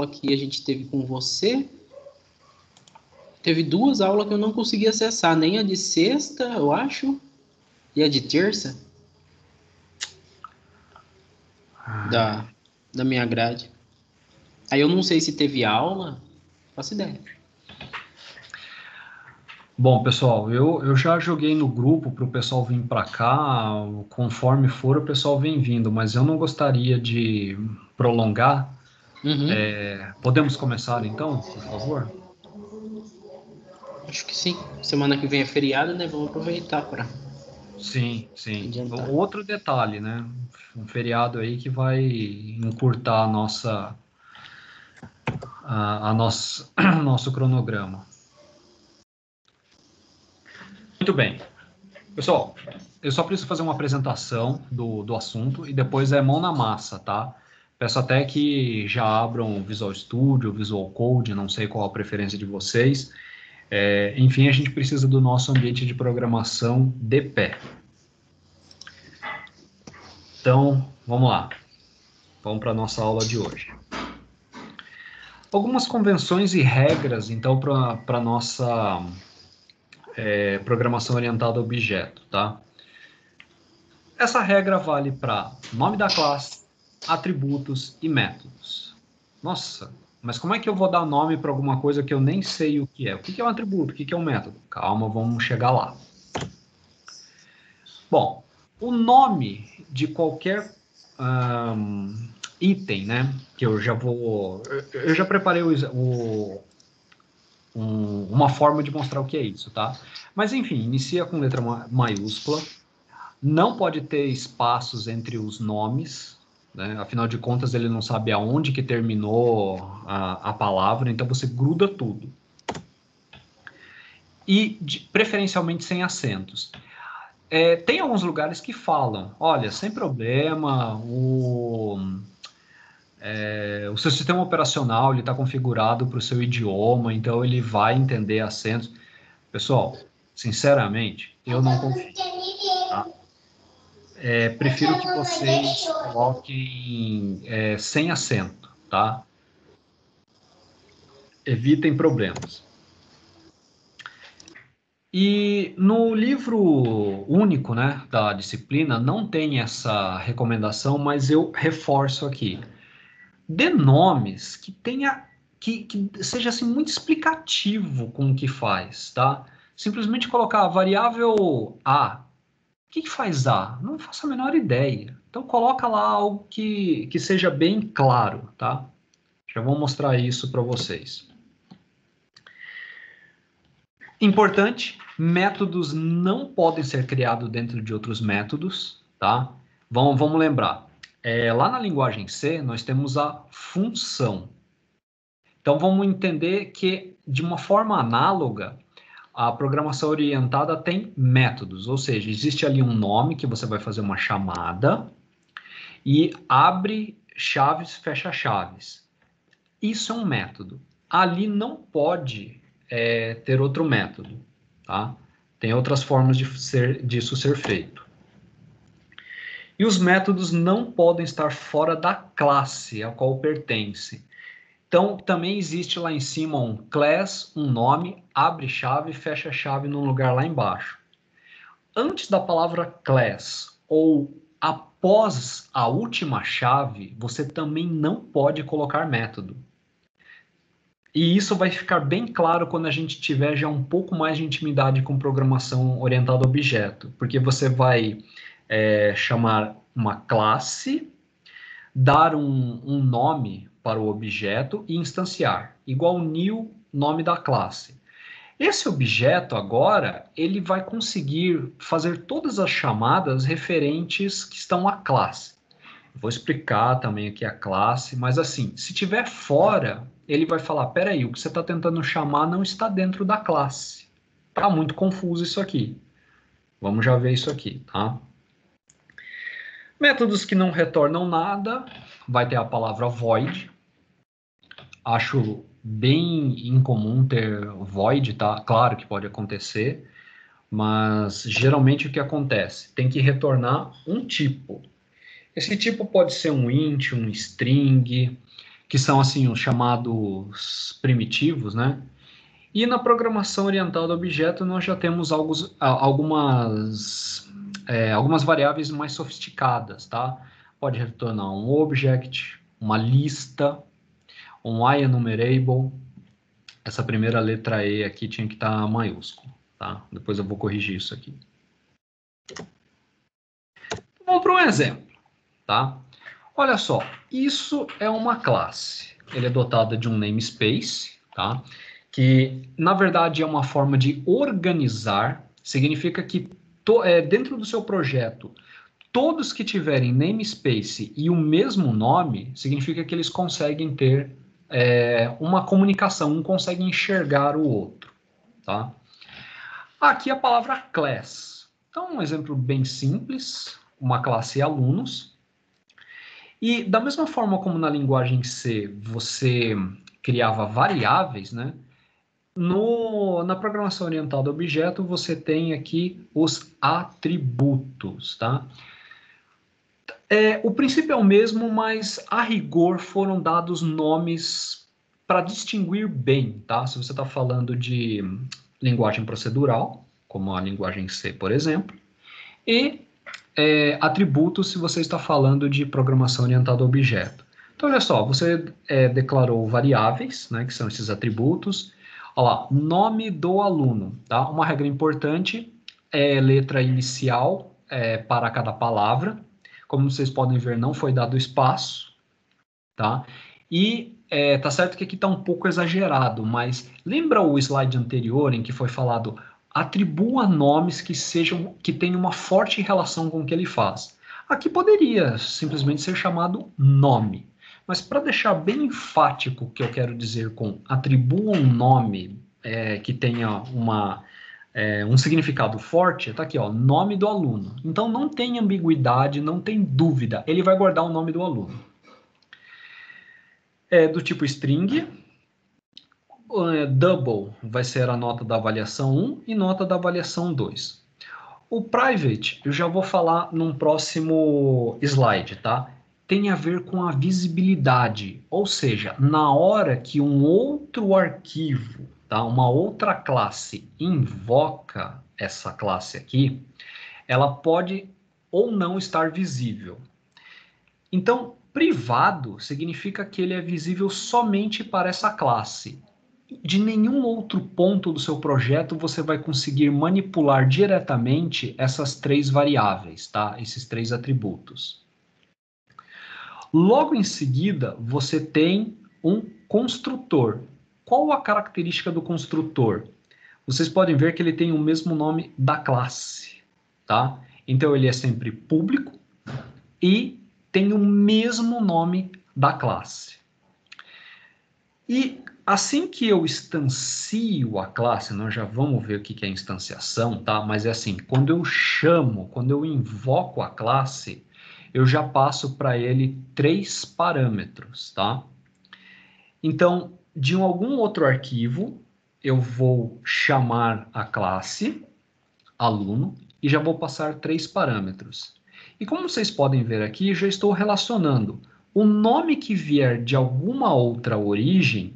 aula que a gente teve com você, teve 2 aulas que eu não consegui acessar, nem a de sexta, eu acho, e a de terça, da minha grade. Aí eu não sei se teve aula, não faço ideia. Bom, pessoal, eu já joguei no grupo para o pessoal vir para cá, conforme for o pessoal vem vindo, mas eu não gostaria de prolongar. Podemos começar então, por favor? Acho que sim. Semana que vem é feriado, né? Vamos aproveitar para Sim, sim. adiantar. Outro detalhe, né? Um feriado aí que vai encurtar nosso cronograma. Muito bem. Pessoal, eu só preciso fazer uma apresentação do assunto e depois é mão na massa, tá? Peço até que já abram o Visual Studio, o Visual Code, não sei qual a preferência de vocês. Enfim, a gente precisa do nosso ambiente de programação de pé. Então, vamos lá. Vamos para a nossa aula de hoje. Algumas convenções e regras, então, para a nossa programação orientada a objeto, tá? Essa regra vale para nome da classe, atributos e métodos. Nossa, mas como é que eu vou dar nome para alguma coisa que eu nem sei o que é? O que é um atributo? O que é um método? Calma, vamos chegar lá. Bom, o nome de qualquer item, né? Que eu já preparei uma forma de mostrar o que é isso, tá? Mas enfim, inicia com letra maiúscula. Não pode ter espaços entre os nomes, né? Afinal de contas, ele não sabe aonde que terminou a palavra, então você gruda tudo. E, preferencialmente, sem acentos. Tem alguns lugares que falam, olha, sem problema, o seu sistema operacional está configurado para o seu idioma, então ele vai entender acentos. Pessoal, sinceramente, eu não confio. Tá? Prefiro que vocês coloquem sem acento, tá? Evitem problemas. E no livro único, né, da disciplina, não tem essa recomendação, mas eu reforço aqui. Dê nomes que tenha que seja assim muito explicativo com o que faz, tá? Simplesmente colocar a variável A. O que faz A? Não faço a menor ideia. Então coloca lá algo que seja bem claro, tá? Já vou mostrar isso para vocês. Importante, métodos não podem ser criados dentro de outros métodos, tá? Vamos lembrar. Lá na linguagem C, nós temos a função. Então, vamos entender que, de uma forma análoga, a programação orientada tem métodos, ou seja, existe ali um nome que você vai fazer uma chamada e abre chaves, fecha chaves. Isso é um método. Ali não pode ter outro método, tá? Tem outras formas disso ser feito. E os métodos não podem estar fora da classe a qual pertence. Então, também existe lá em cima um class, um nome, abre chave, fecha chave num lugar lá embaixo. Antes da palavra class ou após a última chave, você também não pode colocar método. E isso vai ficar bem claro quando a gente tiver já um pouco mais de intimidade com programação orientada a objeto, porque você vai chamar uma classe, dar um nome para o objeto e instanciar, igual new nome da classe. Esse objeto agora, ele vai conseguir fazer todas as chamadas referentes que estão à classe. Vou explicar também aqui a classe, mas assim, se tiver fora, ele vai falar, peraí, o que você está tentando chamar não está dentro da classe. Tá muito confuso isso aqui. Vamos já ver isso aqui, tá? Métodos que não retornam nada, vai ter a palavra void. Acho bem incomum ter void, tá? Claro que pode acontecer, mas geralmente o que acontece? Tem que retornar um tipo. Esse tipo pode ser um int, um string, que são assim os chamados primitivos, né? E na programação orientada a objeto nós já temos algumas variáveis mais sofisticadas, tá? Pode retornar um object, uma lista, um IEnumerable. Essa primeira letra E aqui tinha que estar maiúsculo, tá? Depois eu vou corrigir isso aqui. Vamos para um exemplo, tá? Olha só, isso é uma classe. Ele é dotada de um namespace, tá? Que, na verdade, é uma forma de organizar. Significa que dentro do seu projeto, todos que tiverem namespace e o mesmo nome, significa que eles conseguem ter uma comunicação, um consegue enxergar o outro, tá? Aqui a palavra class. Então, um exemplo bem simples, uma classe alunos. E da mesma forma como na linguagem C você criava variáveis, né? Na programação orientada a objeto, você tem aqui os atributos, tá? O princípio é o mesmo, mas a rigor foram dados nomes para distinguir bem, tá? Se você está falando de linguagem procedural, como a linguagem C, por exemplo, e atributos se você está falando de programação orientada a objeto. Então, olha só, você declarou variáveis, né, que são esses atributos. Olha lá, nome do aluno, tá? Uma regra importante é letra inicial para cada palavra. Como vocês podem ver, não foi dado espaço, tá? E tá certo que aqui está um pouco exagerado, mas lembra o slide anterior em que foi falado atribua nomes que tenham uma forte relação com o que ele faz. Aqui poderia simplesmente ser chamado nome, mas para deixar bem enfático o que eu quero dizer com atribua um nome que tenha um significado forte, tá aqui, ó, nome do aluno. Então não tem ambiguidade, não tem dúvida, ele vai guardar o nome do aluno. Do tipo string, double vai ser a nota da avaliação 1 e nota da avaliação 2. O private, eu já vou falar num próximo slide, tá? Tem a ver com a visibilidade, ou seja, na hora que um outro arquivo, tá? Uma outra classe invoca essa classe aqui, ela pode ou não estar visível. Então, privado significa que ele é visível somente para essa classe. De nenhum outro ponto do seu projeto você vai conseguir manipular diretamente essas três variáveis, tá? Esses três atributos. Logo em seguida, você tem um construtor. Qual a característica do construtor? Vocês podem ver que ele tem o mesmo nome da classe, tá? Então ele é sempre público e tem o mesmo nome da classe. E assim que eu instancio a classe, nós já vamos ver o que é instanciação, tá? Mas é assim, quando eu invoco a classe, eu já passo para ele 3 parâmetros, tá? Então, de algum outro arquivo, eu vou chamar a classe aluno e já vou passar 3 parâmetros. E como vocês podem ver aqui, já estou relacionando o nome que vier de alguma outra origem.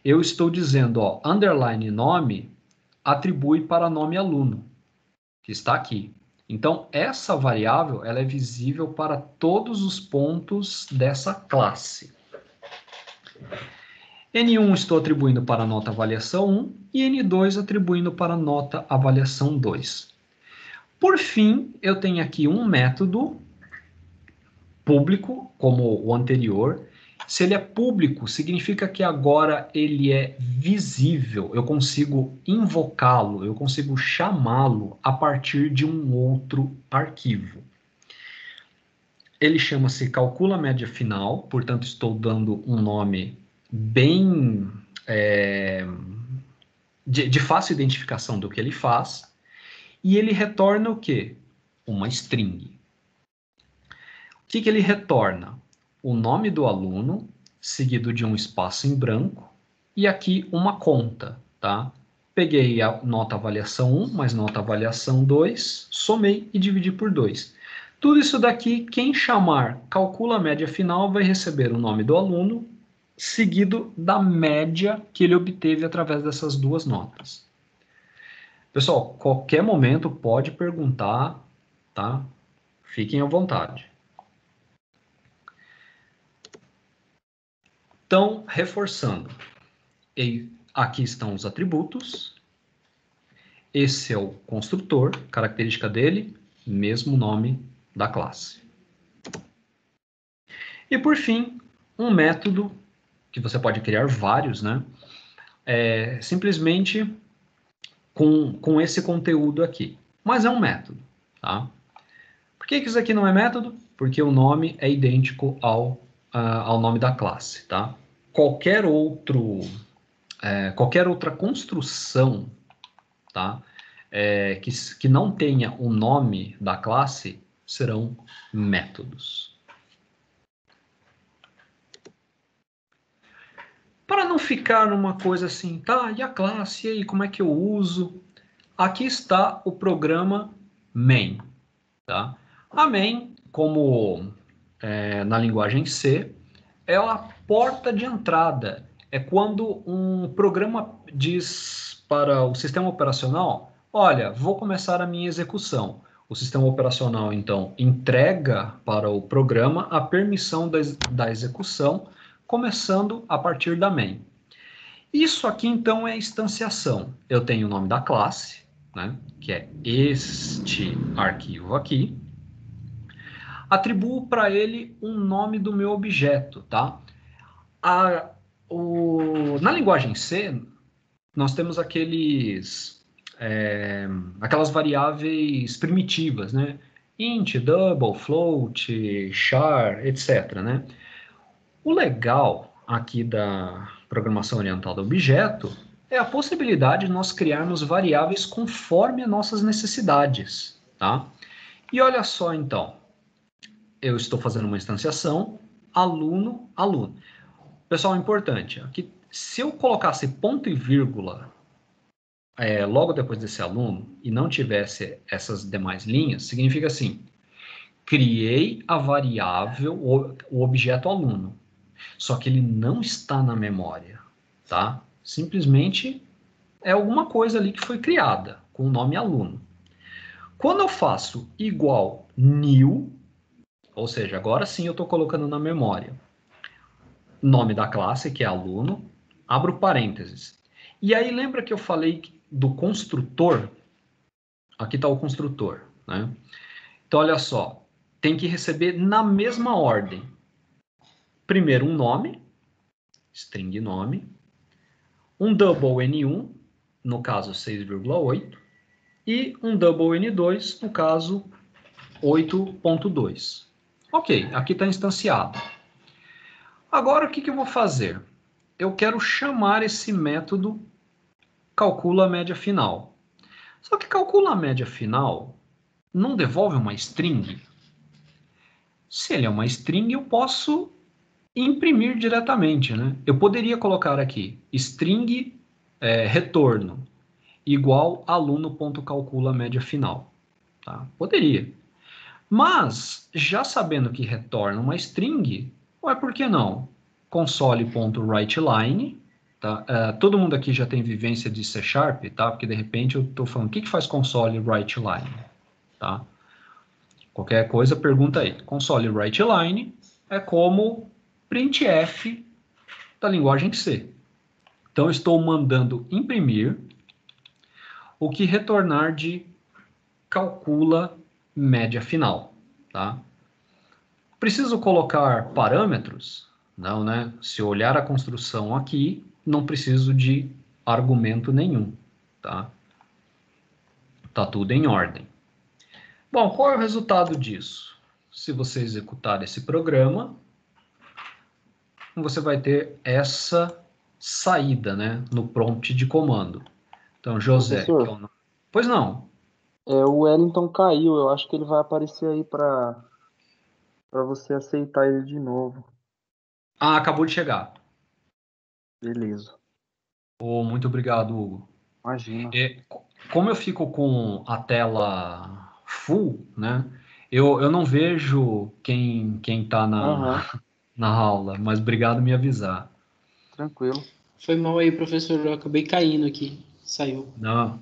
Eu estou dizendo, ó, underline nome atribui para nome aluno, que está aqui. Então, essa variável ela é visível para todos os pontos dessa classe. N1 estou atribuindo para nota avaliação 1 e N2 atribuindo para nota avaliação 2. Por fim, eu tenho aqui um método público, como o anterior. Se ele é público, significa que agora ele é visível, eu consigo invocá-lo, eu consigo chamá-lo a partir de um outro arquivo. Ele chama-se calcula média final, portanto estou dando um nome bem de fácil identificação do que ele faz, e ele retorna o quê? Uma string. O que ele retorna? O nome do aluno, seguido de um espaço em branco, e aqui uma conta, tá? Peguei a nota avaliação 1 mais nota avaliação 2, somei e dividi por 2. Tudo isso daqui, quem chamar calcula a média final vai receber o nome do aluno seguido da média que ele obteve através dessas duas notas. Pessoal, qualquer momento pode perguntar, tá? Fiquem à vontade. Então, reforçando, aqui estão os atributos. Esse é o construtor, característica dele, mesmo nome da classe. E por fim, um método, que você pode criar vários, né? Simplesmente com esse conteúdo aqui. Mas é um método, tá? Por que isso aqui não é método? Porque o nome é idêntico ao nome da classe, tá? Qualquer outra construção, tá? Que não tenha o nome da classe serão métodos. Para não ficar numa coisa assim, tá, e a classe, e aí, como é que eu uso? Aqui está o programa main, tá? A main, como na linguagem C, é a porta de entrada. É quando um programa diz para o sistema operacional, olha, vou começar a minha execução. O sistema operacional, então, entrega para o programa a permissão da execução, começando a partir da main. Isso aqui, então, é instanciação. Eu tenho o nome da classe, né, que é este arquivo aqui. Atribuo para ele um nome do meu objeto, tá? Na linguagem C, nós temos aquelas variáveis primitivas, né? Int, double, float, char, etc, né? O legal aqui da programação orientada a objeto é a possibilidade de nós criarmos variáveis conforme as nossas necessidades, tá? E olha só, então, eu estou fazendo uma instanciação, aluno, aluno. Pessoal, importante, aqui, se eu colocasse ponto e vírgula logo depois desse aluno e não tivesse essas demais linhas, significa assim, criei a variável, o objeto aluno, só que ele não está na memória, tá? Simplesmente é alguma coisa ali que foi criada com o nome aluno. Quando eu faço igual new, ou seja, agora sim eu estou colocando na memória nome da classe, que é aluno, abro parênteses. E aí lembra que eu falei do construtor? Aqui está o construtor, né? Então, olha só, tem que receber na mesma ordem. Primeiro um nome, string nome, um double N1, no caso 6,8, e um double N2, no caso 8.2. Ok, aqui está instanciado. Agora, o que eu vou fazer? Eu quero chamar esse método calcula a média final. Só que calcula a média final não devolve uma string. Se ele é uma string, eu posso imprimir diretamente, né? Eu poderia colocar aqui string retorno igual aluno.calcula a média final. Tá? Poderia. Mas, já sabendo que retorna uma string, por que não? Console.writeLine. Tá? Todo mundo aqui já tem vivência de C#, tá? Porque de repente eu estou falando, o que faz console writeLine? Tá? Qualquer coisa, pergunta aí. Console writeLine é como printf da linguagem C. Então, estou mandando imprimir o que retornar de calcula média final. Tá? Preciso colocar parâmetros? Não, né? Se eu olhar a construção aqui, não preciso de argumento nenhum. Tá? Tá tudo em ordem. Bom, qual é o resultado disso? Se você executar esse programa, você vai ter essa saída, né, no prompt de comando. Então, José, que é o Professor, nome. Pois não. o Wellington caiu. Eu acho que ele vai aparecer aí para você aceitar ele de novo. Ah, acabou de chegar. Beleza. Oh, muito obrigado, Hugo. Imagina. Como eu fico com a tela full, né, eu não vejo quem está Aham. na aula, mas obrigado por me avisar. Tranquilo. Foi mal aí, professor. Eu acabei caindo aqui. Saiu. Não,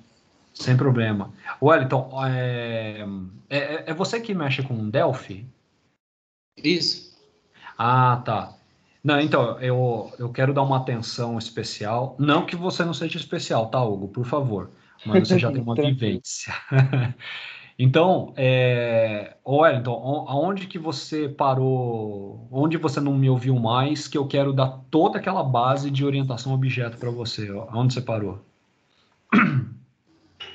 sem problema. Wellington, é você que mexe com Delphi? Isso. Ah, tá. Não, então, eu quero dar uma atenção especial. Não que você não seja especial, tá, Hugo? Por favor. Mas você já tem uma Tranquilo. vivência. Então, Wellington, aonde que você parou? Onde você não me ouviu mais? Que eu quero dar toda aquela base de orientação a objeto para você. Onde você parou?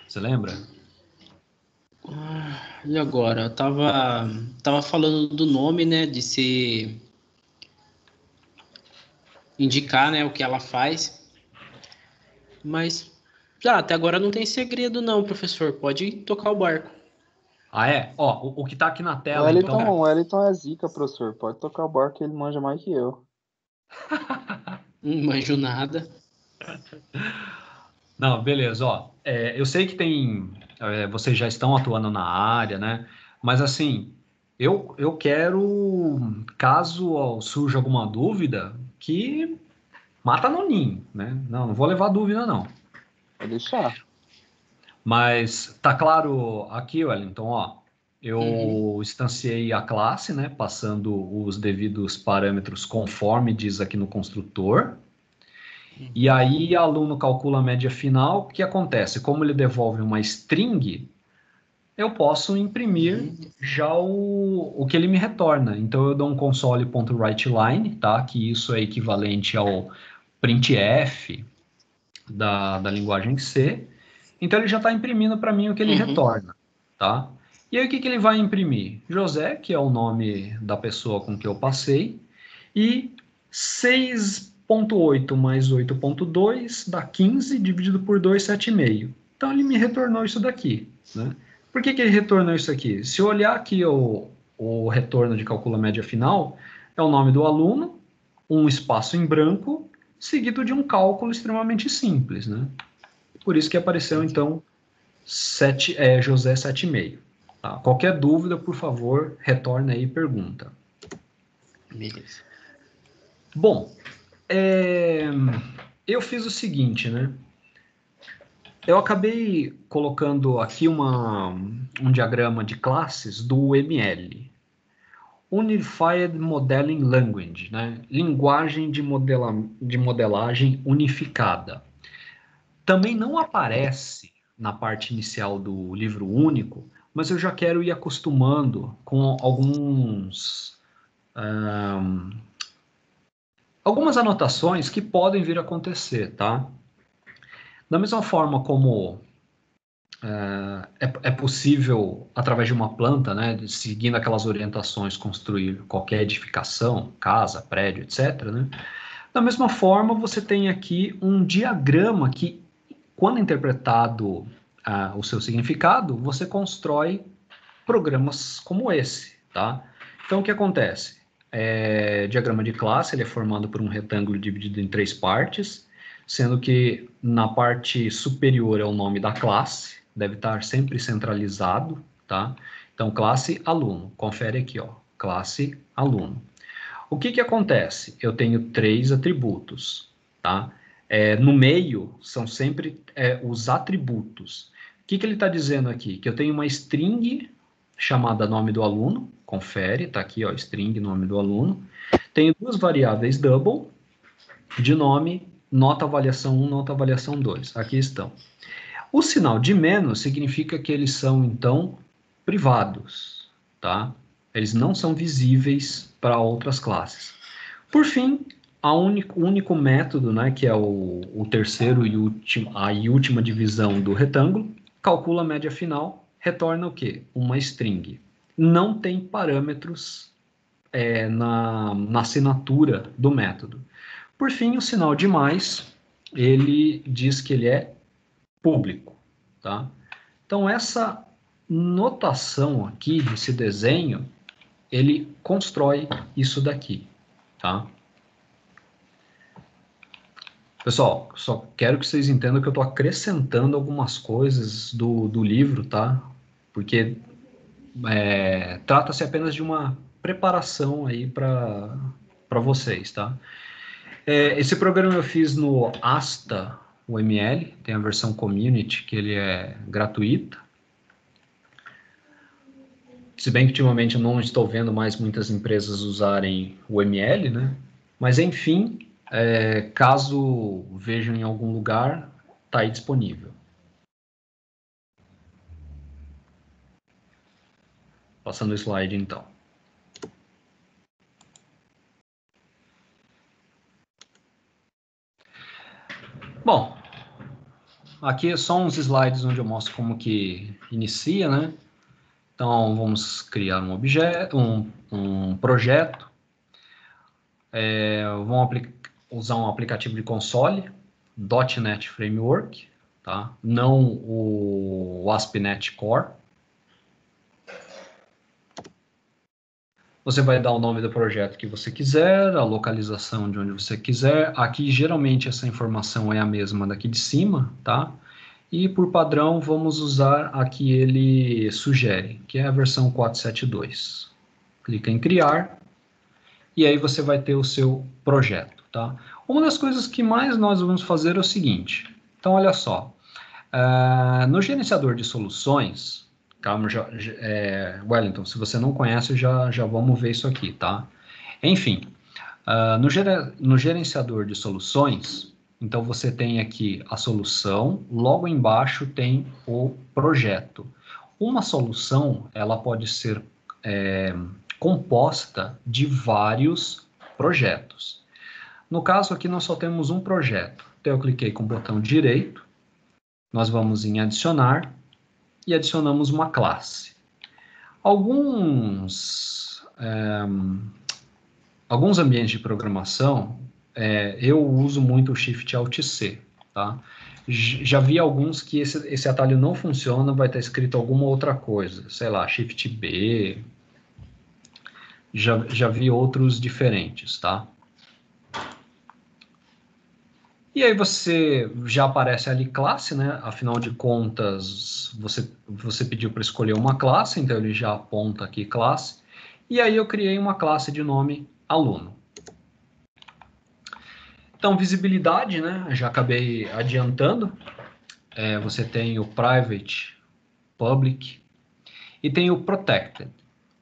Você lembra? E agora? Eu tava falando do nome, né? De se indicar, né? O que ela faz. Mas, até agora não tem segredo, não, professor. Pode tocar o barco. Ah, é? Ó, o que está aqui na O tela, Wellington, então. o Wellington é zica, professor. Pode tocar o barco que ele manja mais que eu. Não manjo nada. Não, beleza, ó. Eu sei que vocês já estão atuando na área, né? Mas assim, eu quero, caso surja alguma dúvida, que mata no ninho, né? Não vou levar dúvida, não. Pode deixar. Mas tá claro aqui, Wellington, ó. Uhum. Eu instanciei a classe, né? Passando os devidos parâmetros conforme diz aqui no construtor. E aí, aluno calcula a média final. O que acontece? Como ele devolve uma string, eu posso imprimir Uhum. já o que ele me retorna. Então, eu dou um console.writeLine, tá? Que isso é equivalente ao printf da linguagem C. Então, ele já está imprimindo para mim o que ele Uhum. retorna, tá? E aí, o que ele vai imprimir? José, que é o nome da pessoa com que eu passei, e 6,8 mais 8,2 dá 15, dividido por 2, 7,5. Então, ele me retornou isso daqui, né? Por que ele retornou isso aqui? Se eu olhar aqui o retorno de calcula média final, é o nome do aluno, um espaço em branco, seguido de um cálculo extremamente simples, né? Por isso que apareceu, então, José 7,5. Tá? Qualquer dúvida, por favor, retorne aí e pergunta. Beleza. Bom, eu fiz o seguinte, né? Eu acabei colocando aqui um diagrama de classes do UML. Unified Modeling Language, né? Linguagem de modelagem unificada. Também não aparece na parte inicial do livro único, mas eu já quero ir acostumando com algumas anotações que podem vir a acontecer, tá? Da mesma forma como é possível, através de uma planta, né, seguindo aquelas orientações, construir qualquer edificação, casa, prédio, etc., né? Da mesma forma, você tem aqui um diagrama que, quando interpretado o seu significado, você constrói programas como esse, tá? Então, o que acontece? Diagrama de classe, ele é formado por um retângulo dividido em 3 partes, sendo que na parte superior é o nome da classe, deve estar sempre centralizado, tá? Então, classe aluno, confere aqui, ó, classe aluno. O que acontece? Eu tenho 3 atributos, tá? No meio são sempre os atributos. O que ele está dizendo aqui? Que eu tenho uma string chamada nome do aluno, confere, tá aqui, ó, string nome do aluno. Tenho 2 variáveis double de nome, nota avaliação 1, nota avaliação 2. Aqui estão. O sinal de menos significa que eles são, então, privados, tá? Eles não são visíveis para outras classes. Por fim, o único método, né, que é o terceiro e última divisão do retângulo, calcula a média final, retorna o quê? Uma string. Não tem parâmetros na assinatura do método. Por fim, o sinal de mais, ele diz que ele é público, tá? Então, essa notação aqui, esse desenho, ele constrói isso daqui, tá? Pessoal, só quero que vocês entendam que eu estou acrescentando algumas coisas do livro, tá? Porque trata-se apenas de uma preparação aí para vocês, tá? Esse programa eu fiz no Asta UML, tem a versão Community, que ele é gratuita. Se bem que ultimamente eu não estou vendo mais muitas empresas usarem o ML, né? Mas enfim, caso vejam em algum lugar, está aí disponível. Passando o slide então. Bom, aqui é só uns slides onde eu mostro como que inicia, né? Então vamos criar um objeto, um projeto. Vamos usar um aplicativo de console, .NET Framework, tá? Não o ASP.NET Core. Você vai dar o nome do projeto que você quiser, a localização de onde você quiser. Aqui, geralmente, essa informação é a mesma daqui de cima, tá? E, por padrão, vamos usar a que ele sugere, que é a versão 4.7.2. Clica em Criar, e aí você vai ter o seu projeto, tá? Uma das coisas que mais nós vamos fazer é o seguinte. Então, olha só. No gerenciador de soluções... Calma, Wellington, se você não conhece, já vamos ver isso aqui, tá? Enfim, no gerenciador de soluções, então você tem aqui a solução, logo embaixo tem o projeto. Uma solução, ela pode ser composta de vários projetos. No caso aqui, nós só temos um projeto. Então, eu cliquei com o botão direito, nós vamos em adicionar, e adicionamos uma classe. Alguns ambientes de programação, eu uso muito o Shift Alt C, tá? Já vi alguns que esse atalho não funciona, vai estar escrito alguma outra coisa, sei lá, Shift B. Já vi outros diferentes, tá? E aí você já aparece ali classe, né? Afinal de contas, você pediu para escolher uma classe, então ele já aponta aqui classe. E aí eu criei uma classe de nome aluno. Então, visibilidade, né? Já acabei adiantando. Você tem o private, public e tem o protected.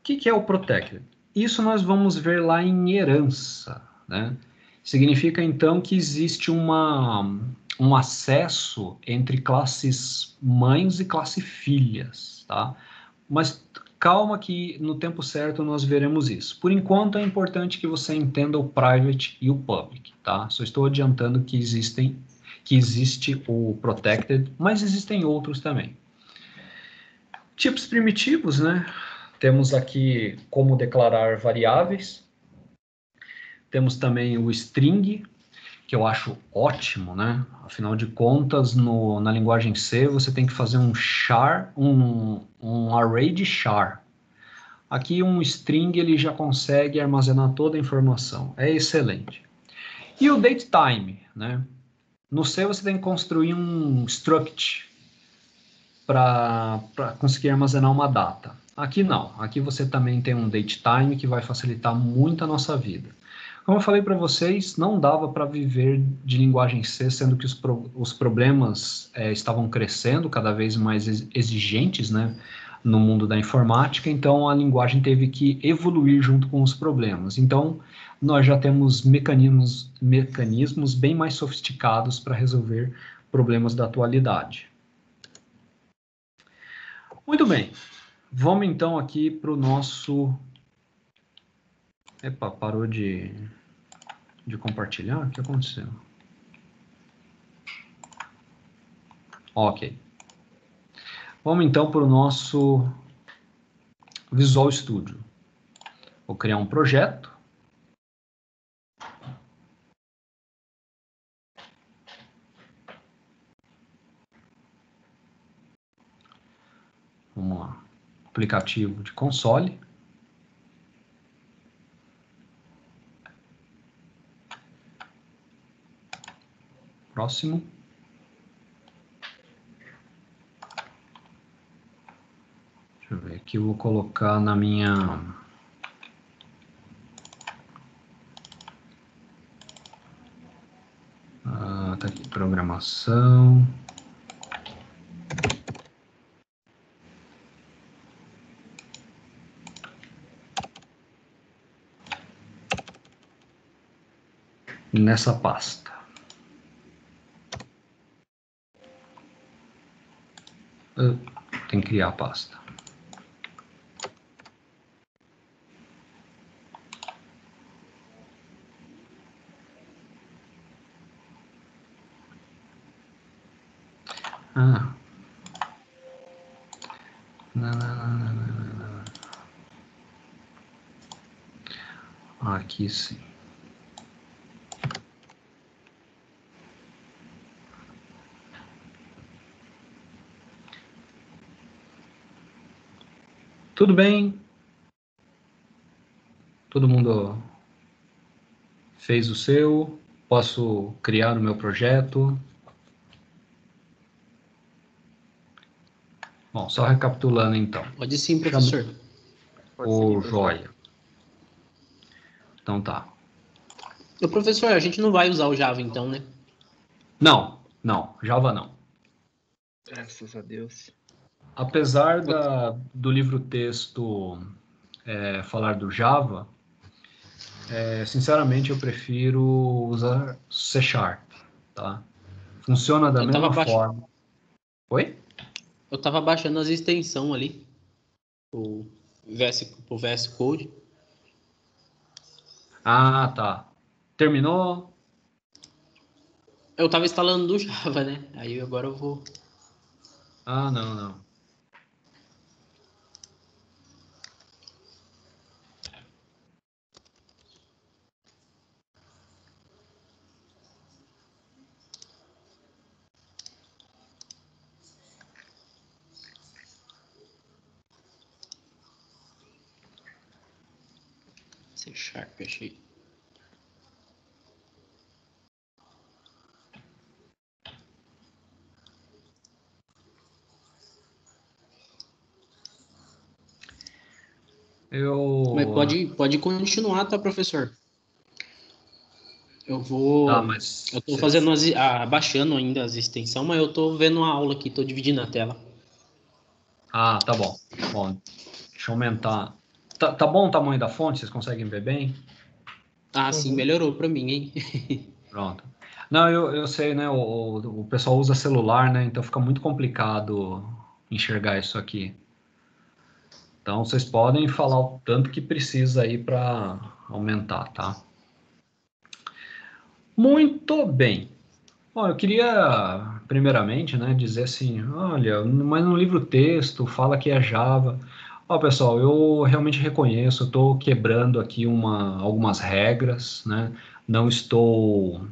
O que é o protected? Isso nós vamos ver lá em herança, né? Significa, então, que existe um acesso entre classes mães e classe filhas, tá? Mas calma que no tempo certo nós veremos isso. Por enquanto, é importante que você entenda o private e o public, tá? Só estou adiantando que existe o protected, mas existem outros também. Tipos primitivos, né? Temos aqui como declarar variáveis. Temos também o string, que eu acho ótimo, né? Afinal de contas, na linguagem C, você tem que fazer um char, um array de char. Aqui um string ele já consegue armazenar toda a informação. É excelente. E o datetime, né? No C você tem que construir um struct para conseguir armazenar uma data. Aqui não. Aqui você também tem um datetime que vai facilitar muito a nossa vida. Como eu falei para vocês, não dava para viver de linguagem C, sendo que os problemas estavam crescendo, cada vez mais exigentes, né, no mundo da informática, então a linguagem teve que evoluir junto com os problemas. Então, nós já temos mecanismos bem mais sofisticados para resolver problemas da atualidade. Muito bem, vamos então aqui para o nosso... Epa, parou de compartilhar? O que aconteceu? Ok. Vamos então para o nosso Visual Studio. Vou criar um projeto. Vamos lá. Aplicativo de console. Próximo. Deixa eu ver aqui, eu vou colocar na minha... tá aqui, programação. Nessa pasta. Tem que criar a pasta. Ah. Não. Aqui sim. Tudo bem? Todo mundo fez o seu? Posso criar o meu projeto? Bom, só recapitulando então. Pode sim, Chama professor. Pode seguir, o professor. joia. Então tá. Ô, professor, a gente não vai usar o Java então, né? Não, Java não. Graças a Deus. Apesar do livro-texto falar do Java, sinceramente eu prefiro usar C Sharp, tá? Funciona da mesma forma. Oi? Eu tava baixando as extensões ali, pro VS Code. Ah, tá. Terminou? Eu tava instalando do Java, né? Aí agora eu vou... Ah, não. C Sharp, achei. Mas Eu... pode continuar, tá, professor? Tá, Eu mas... tô fazendo baixando ainda as extensões, mas eu tô vendo uma aula aqui, tô dividindo a tela. Ah, tá bom. Bom, deixa eu aumentar. Tá bom o tamanho da fonte? Vocês conseguem ver bem? Ah, sim, melhorou pra mim, hein? Pronto. Não, eu sei, né? O pessoal usa celular, né? Então fica muito complicado enxergar isso aqui. Então vocês podem falar o tanto que precisa aí para aumentar, tá? Muito bem. Bom, eu queria, primeiramente, né, dizer assim, olha, mas no livro-texto fala que é Java. Ó, pessoal, eu realmente reconheço, eu estou quebrando aqui algumas regras, né? Não estou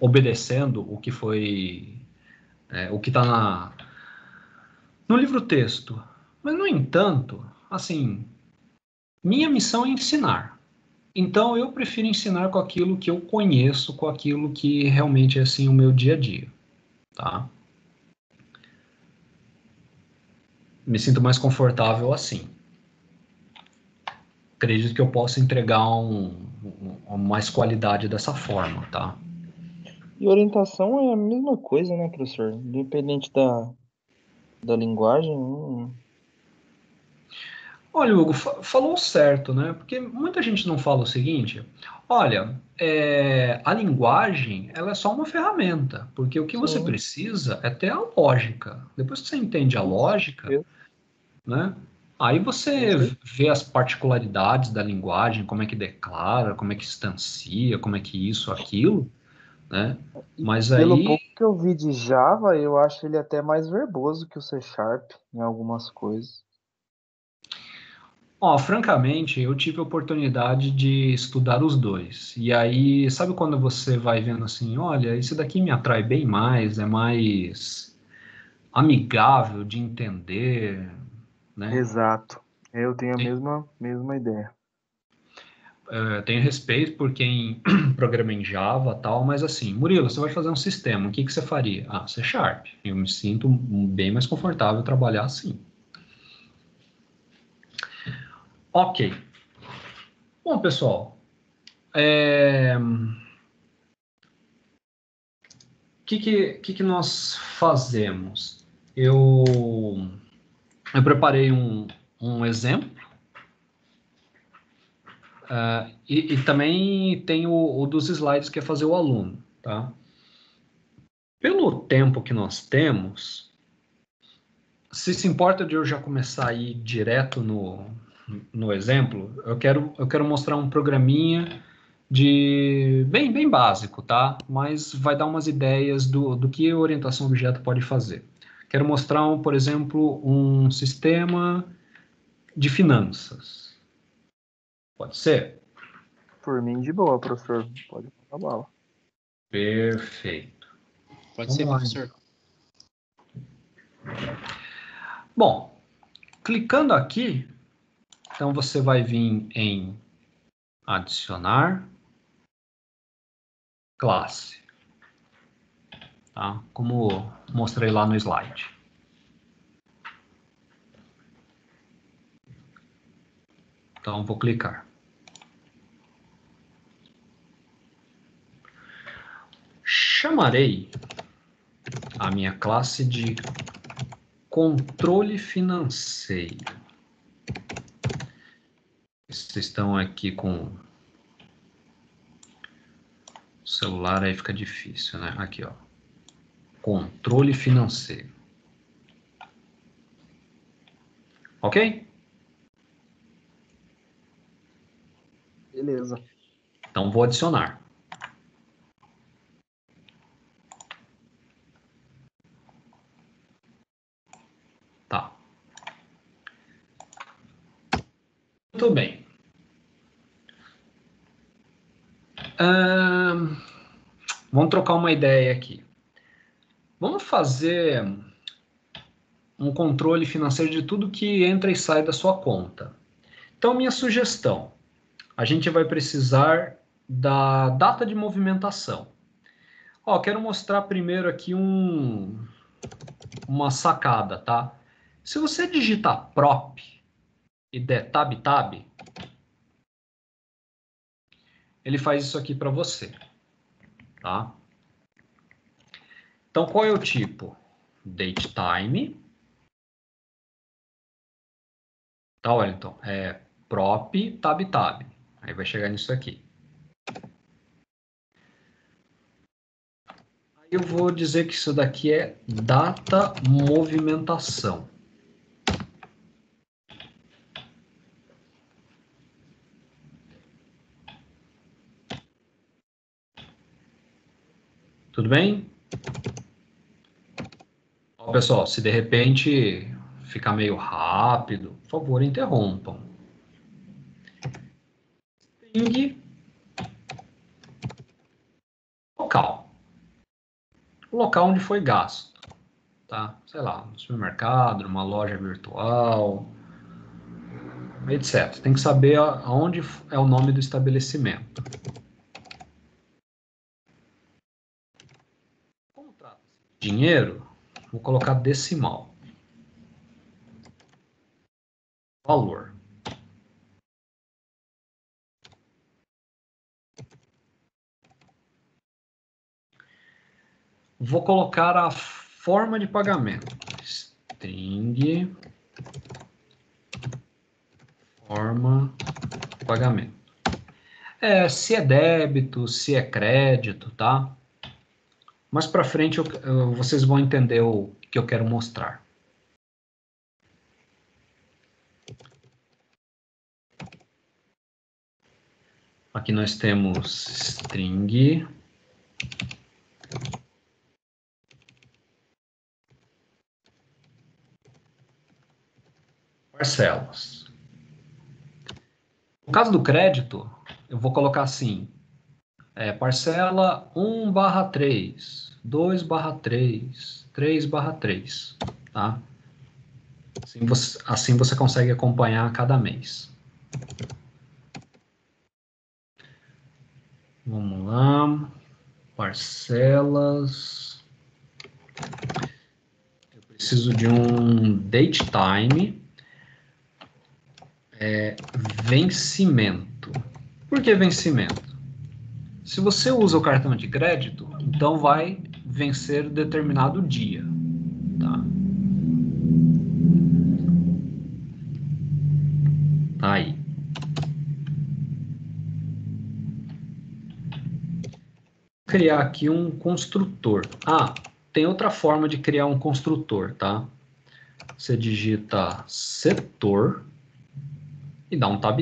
obedecendo o que foi, o que está no livro-texto. Mas, no entanto, assim, minha missão é ensinar. Então, eu prefiro ensinar com aquilo que eu conheço, com aquilo que realmente é, assim, o meu dia a dia, tá? Me sinto mais confortável assim. Acredito que eu possa entregar mais qualidade dessa forma, tá? E orientação é a mesma coisa, né, professor? Independente da linguagem. Olha, Hugo, falou certo, né? Porque muita gente não fala o seguinte: olha, a linguagem ela é só uma ferramenta, porque o que você Sim. precisa é ter a lógica. Depois que você entende a lógica, Com né? Aí você certeza. vê as particularidades da linguagem, como é que declara, como é que instancia, como é que isso, aquilo, né? E Mas pelo aí, pouco que eu vi de Java, eu acho ele até mais verboso que o C Sharp em algumas coisas. ó, francamente, eu tive a oportunidade de estudar os dois. E aí, sabe quando você vai vendo assim, olha, esse daqui me atrai bem mais, é mais amigável de entender, né? Exato. Eu tenho a Tem- mesma ideia. tenho respeito por quem programa em Java tal, mas assim, Murilo, você vai fazer um sistema, o que que você faria? Ah, C Sharp. Eu me sinto bem mais confortável trabalhar assim. Ok. Bom, pessoal, é, que nós fazemos? Eu preparei um exemplo. E também tem o dos slides, que é fazer o aluno, tá? Pelo tempo que nós temos, se importa de eu já começar a ir direto no exemplo, eu quero mostrar um programinha bem básico, tá? Mas vai dar umas ideias do que a orientação objeto pode fazer. Quero mostrar, por exemplo, um sistema de finanças. Pode ser? Por mim, de boa, professor. Pode passar a bala. Perfeito. Pode ser, professor. Bom, clicando aqui, então você vai vir em adicionar classe, tá? Como mostrei lá no slide. Então, vou clicar. Chamarei a minha classe de controle financeiro. Vocês estão aqui com o celular, aí fica difícil, né? Aqui, ó. Controle financeiro. Ok? Beleza. Então, vou adicionar. Tá. Muito bem. Vamos trocar uma ideia aqui. Vamos fazer um controle financeiro de tudo que entra e sai da sua conta. Então, minha sugestão, a gente vai precisar da data de movimentação. Ó, quero mostrar primeiro aqui uma sacada, tá? Se você digitar prop e der tab, ele faz isso aqui para você, tá? Então, qual é o tipo? Datetime. Tá, Wellington? É prop tab. Aí vai chegar nisso aqui. Aí eu vou dizer que isso daqui é data movimentação. Tudo bem? Ó, pessoal, se de repente ficar meio rápido, por favor, interrompam. String local. O local onde foi gasto. Tá? Sei lá, no supermercado, numa loja virtual, etc. Tem que saber aonde é o nome do estabelecimento. Como trata-se de dinheiro, vou colocar decimal. Valor. Vou colocar a forma de pagamento. String forma de pagamento. Se é débito, se é crédito, tá? Mais para frente vocês vão entender o que eu quero mostrar. Aqui nós temos string parcelas. No caso do crédito, eu vou colocar assim, parcela 1/3, 2/3, 3/3, tá? Assim você consegue acompanhar cada mês. Vamos lá, parcelas. Eu preciso de um datetime. Vencimento. Por que vencimento? Se você usa o cartão de crédito, então vai vencer determinado dia, tá? Tá aí. Criar aqui um construtor. Ah, tem outra forma de criar um construtor, tá? Você digita setor e dá um tab.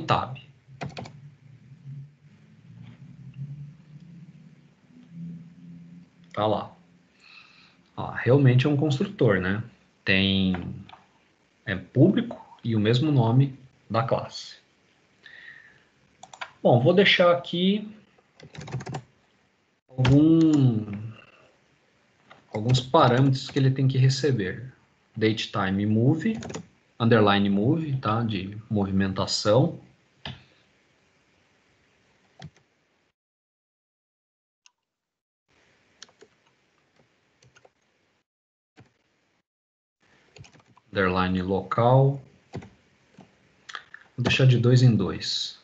Tá lá. Ó, realmente é um construtor, né? É público e o mesmo nome da classe. Bom, vou deixar aqui alguns parâmetros que ele tem que receber. Datetime move, underline move, tá? De movimentação. Underline local. Vou deixar de 2 em 2.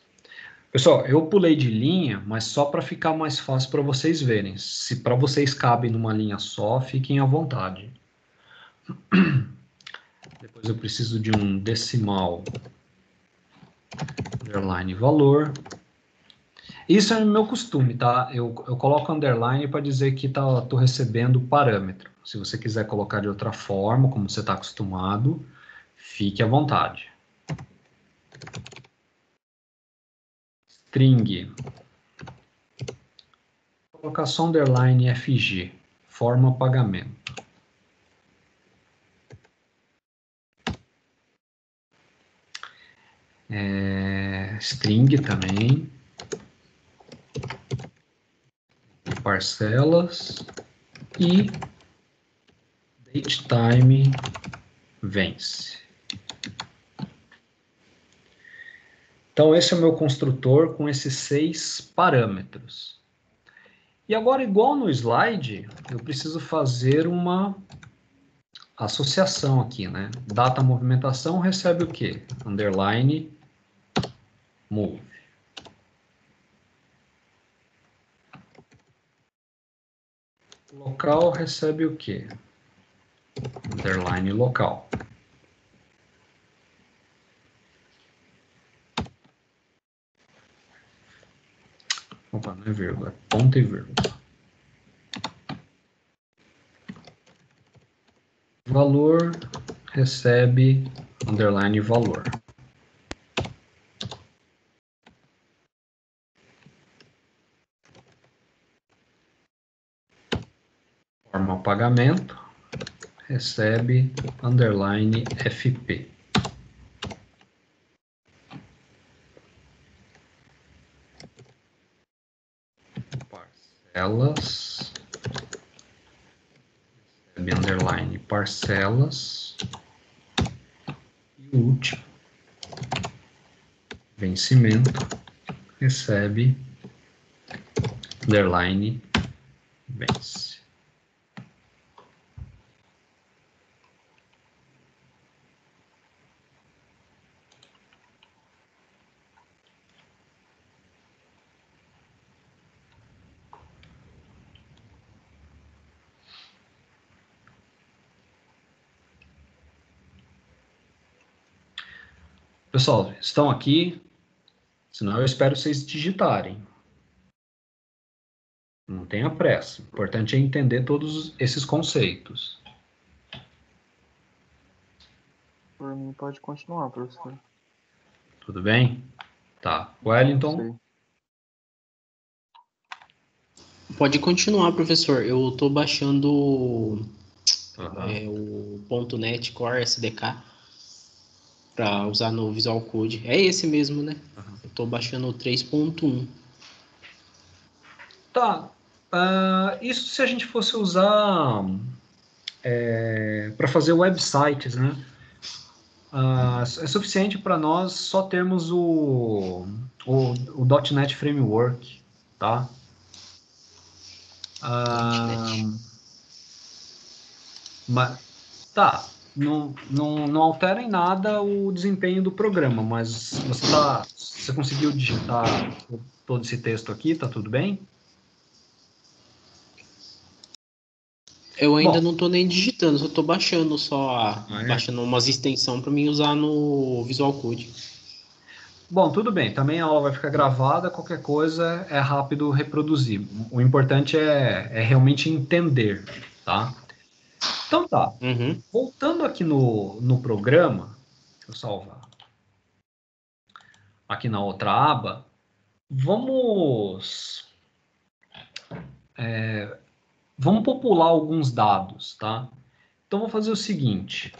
Pessoal, eu pulei de linha, mas só para ficar mais fácil para vocês verem. Se para vocês cabe numa linha só, fiquem à vontade. Depois eu preciso de um decimal, underline valor. Isso é o meu costume, tá? Eu coloco underline para dizer que tô recebendo parâmetro. Se você quiser colocar de outra forma, como você está acostumado, fique à vontade. String. Colocação underline FG. Forma pagamento. String também. Parcelas. E datetime vence. Então, esse é o meu construtor com esses 6 parâmetros. E agora, igual no slide, eu preciso fazer uma associação aqui, né? Data movimentação recebe o quê? Underline move. Local recebe o quê? Underline local. Opa, não é vírgula, é ponto e vírgula. Valor recebe underline valor. Forma pagamento recebe underline FP. Parcelas recebe underline parcelas. E o último, vencimento, recebe underline vence. Pessoal, estão aqui? Senão eu espero vocês digitarem. Não tenha pressa. O importante é entender todos esses conceitos. Por mim, pode continuar, professor. Tudo bem? Tá. Wellington? Pode continuar, professor. Eu estou baixando o .NET Core SDK para usar no Visual Code. É esse mesmo, né? Eu estou baixando o 3.1. Tá. Isso se a gente fosse usar para fazer websites, né? É suficiente para nós só termos o .NET Framework, tá? Tá, não altera em nada o desempenho do programa, mas você conseguiu digitar todo esse texto aqui, tá tudo bem? Eu ainda Bom, não tô nem digitando, só tô baixando baixando umas extensões para mim usar no Visual Code. Bom, tudo bem. Também a aula vai ficar gravada, qualquer coisa é rápido reproduzir. O importante é realmente entender, tá? Então tá. Uhum. Voltando aqui no programa, deixa eu salvar. Aqui na outra aba, vamos vamos popular alguns dados, tá? Então vou fazer o seguinte.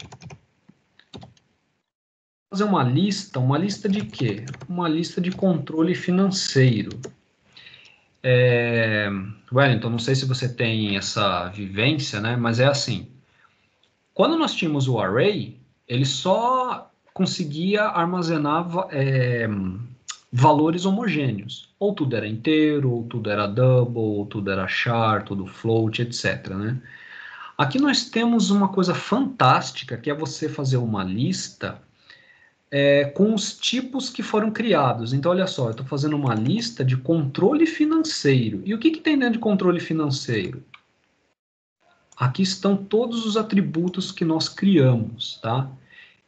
Fazer uma lista de quê? Uma lista de controle financeiro. Wellington, não sei se você tem essa vivência, né? Mas é assim. Quando nós tínhamos o array, ele só conseguia armazenar valores homogêneos. Ou tudo era inteiro, ou tudo era double, ou tudo era char, tudo float, etc, né? Aqui nós temos uma coisa fantástica, que é você fazer uma lista com os tipos que foram criados. Então, olha só, eu estou fazendo uma lista de controle financeiro. E o que tem dentro de controle financeiro? Aqui estão todos os atributos que nós criamos, tá?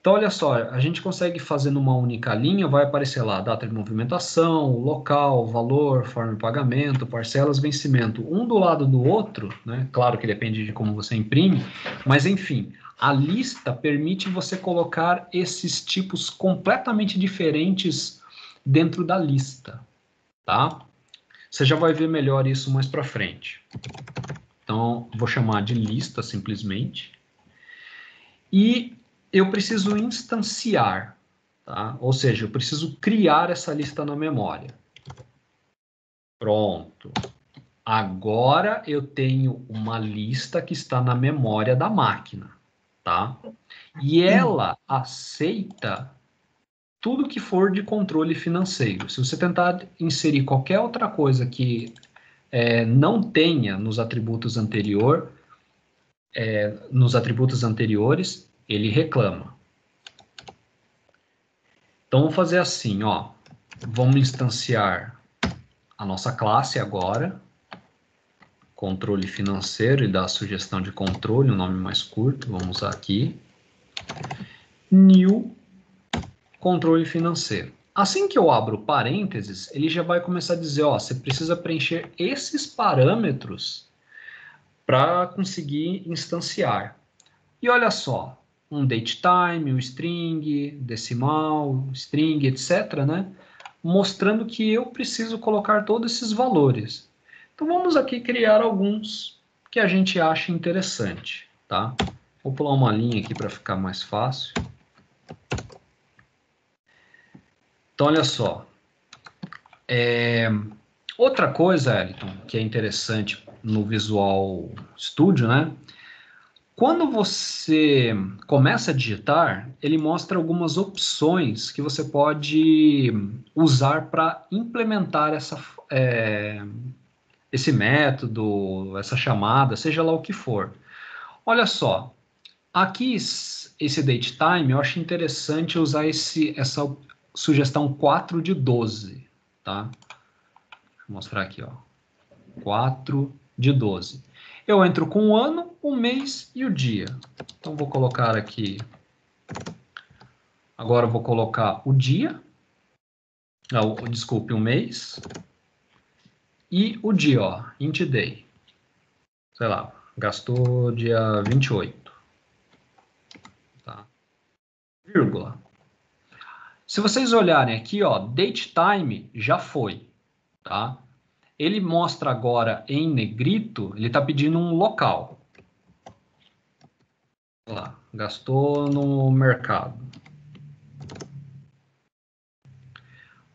Então, olha só, a gente consegue fazer numa única linha, vai aparecer lá data de movimentação, local, valor, forma de pagamento, parcelas, vencimento, um do lado do outro, né? Claro que depende de como você imprime, mas enfim, a lista permite você colocar esses tipos completamente diferentes dentro da lista, tá? Você já vai ver melhor isso mais para frente. Então, vou chamar de lista simplesmente. E eu preciso instanciar, tá? Ou seja, eu preciso criar essa lista na memória. Pronto. Agora eu tenho uma lista que está na memória da máquina, tá? E ela aceita tudo que for de controle financeiro. Se você tentar inserir qualquer outra coisa que não tenha nos atributos anteriores, ele reclama. Então, vamos fazer assim, ó. Vamos instanciar a nossa classe agora. Controle financeiro e dar a sugestão de controle, um nome mais curto, vamos usar aqui. New controle financeiro. Assim que eu abro parênteses, ele já vai começar a dizer, ó, você precisa preencher esses parâmetros para conseguir instanciar. E olha só, um datetime, um string, decimal, string, etc, né? Mostrando que eu preciso colocar todos esses valores. Então vamos aqui criar alguns que a gente acha interessante, tá? Vou pular uma linha aqui para ficar mais fácil. Então olha só. Outra coisa, Elton, que é interessante no Visual Studio, né? Quando você começa a digitar, ele mostra algumas opções que você pode usar para implementar esse método, essa chamada, seja lá o que for. Olha só, aqui esse datetime, eu acho interessante usar essa sugestão 4 de 12, tá? Vou mostrar aqui, ó. 4 de 12. Eu entro com o ano, o mês e o dia. Então, vou colocar aqui... Agora, eu vou colocar o dia. Não, desculpe, o mês. E o dia, ó, int day. Sei lá, gastou dia 28. Tá? Vírgula. Se vocês olharem aqui, ó, date time já foi, tá? Ele mostra agora em negrito, ele está pedindo um local. Olha lá, gastou no mercado.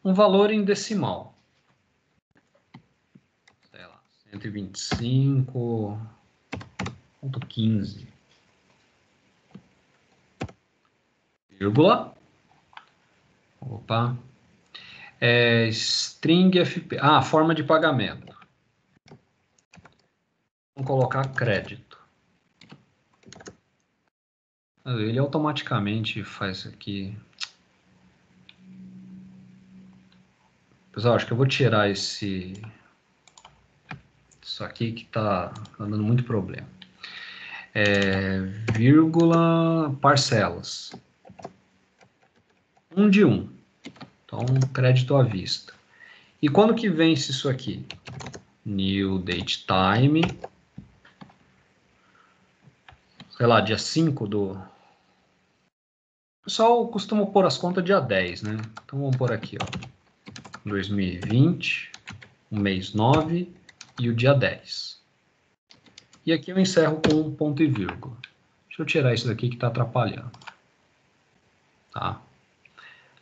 Um valor em decimal. Sei lá, 125,15. Vírgula. Opa. String FP. Ah, forma de pagamento. Vamos colocar crédito. Ele automaticamente faz aqui. Pessoal, acho que eu vou tirar isso aqui que tá dando muito problema. vírgula, parcelas. 1 de 1. Então, crédito à vista. E quando que vence isso aqui? New date time. Sei lá, dia 5 do... O pessoal costuma pôr as contas dia 10, né? Então vamos pôr aqui, ó. 2020, o mês 9 e o dia 10. E aqui eu encerro com um ponto e vírgula. Deixa eu tirar isso daqui que está atrapalhando. Tá?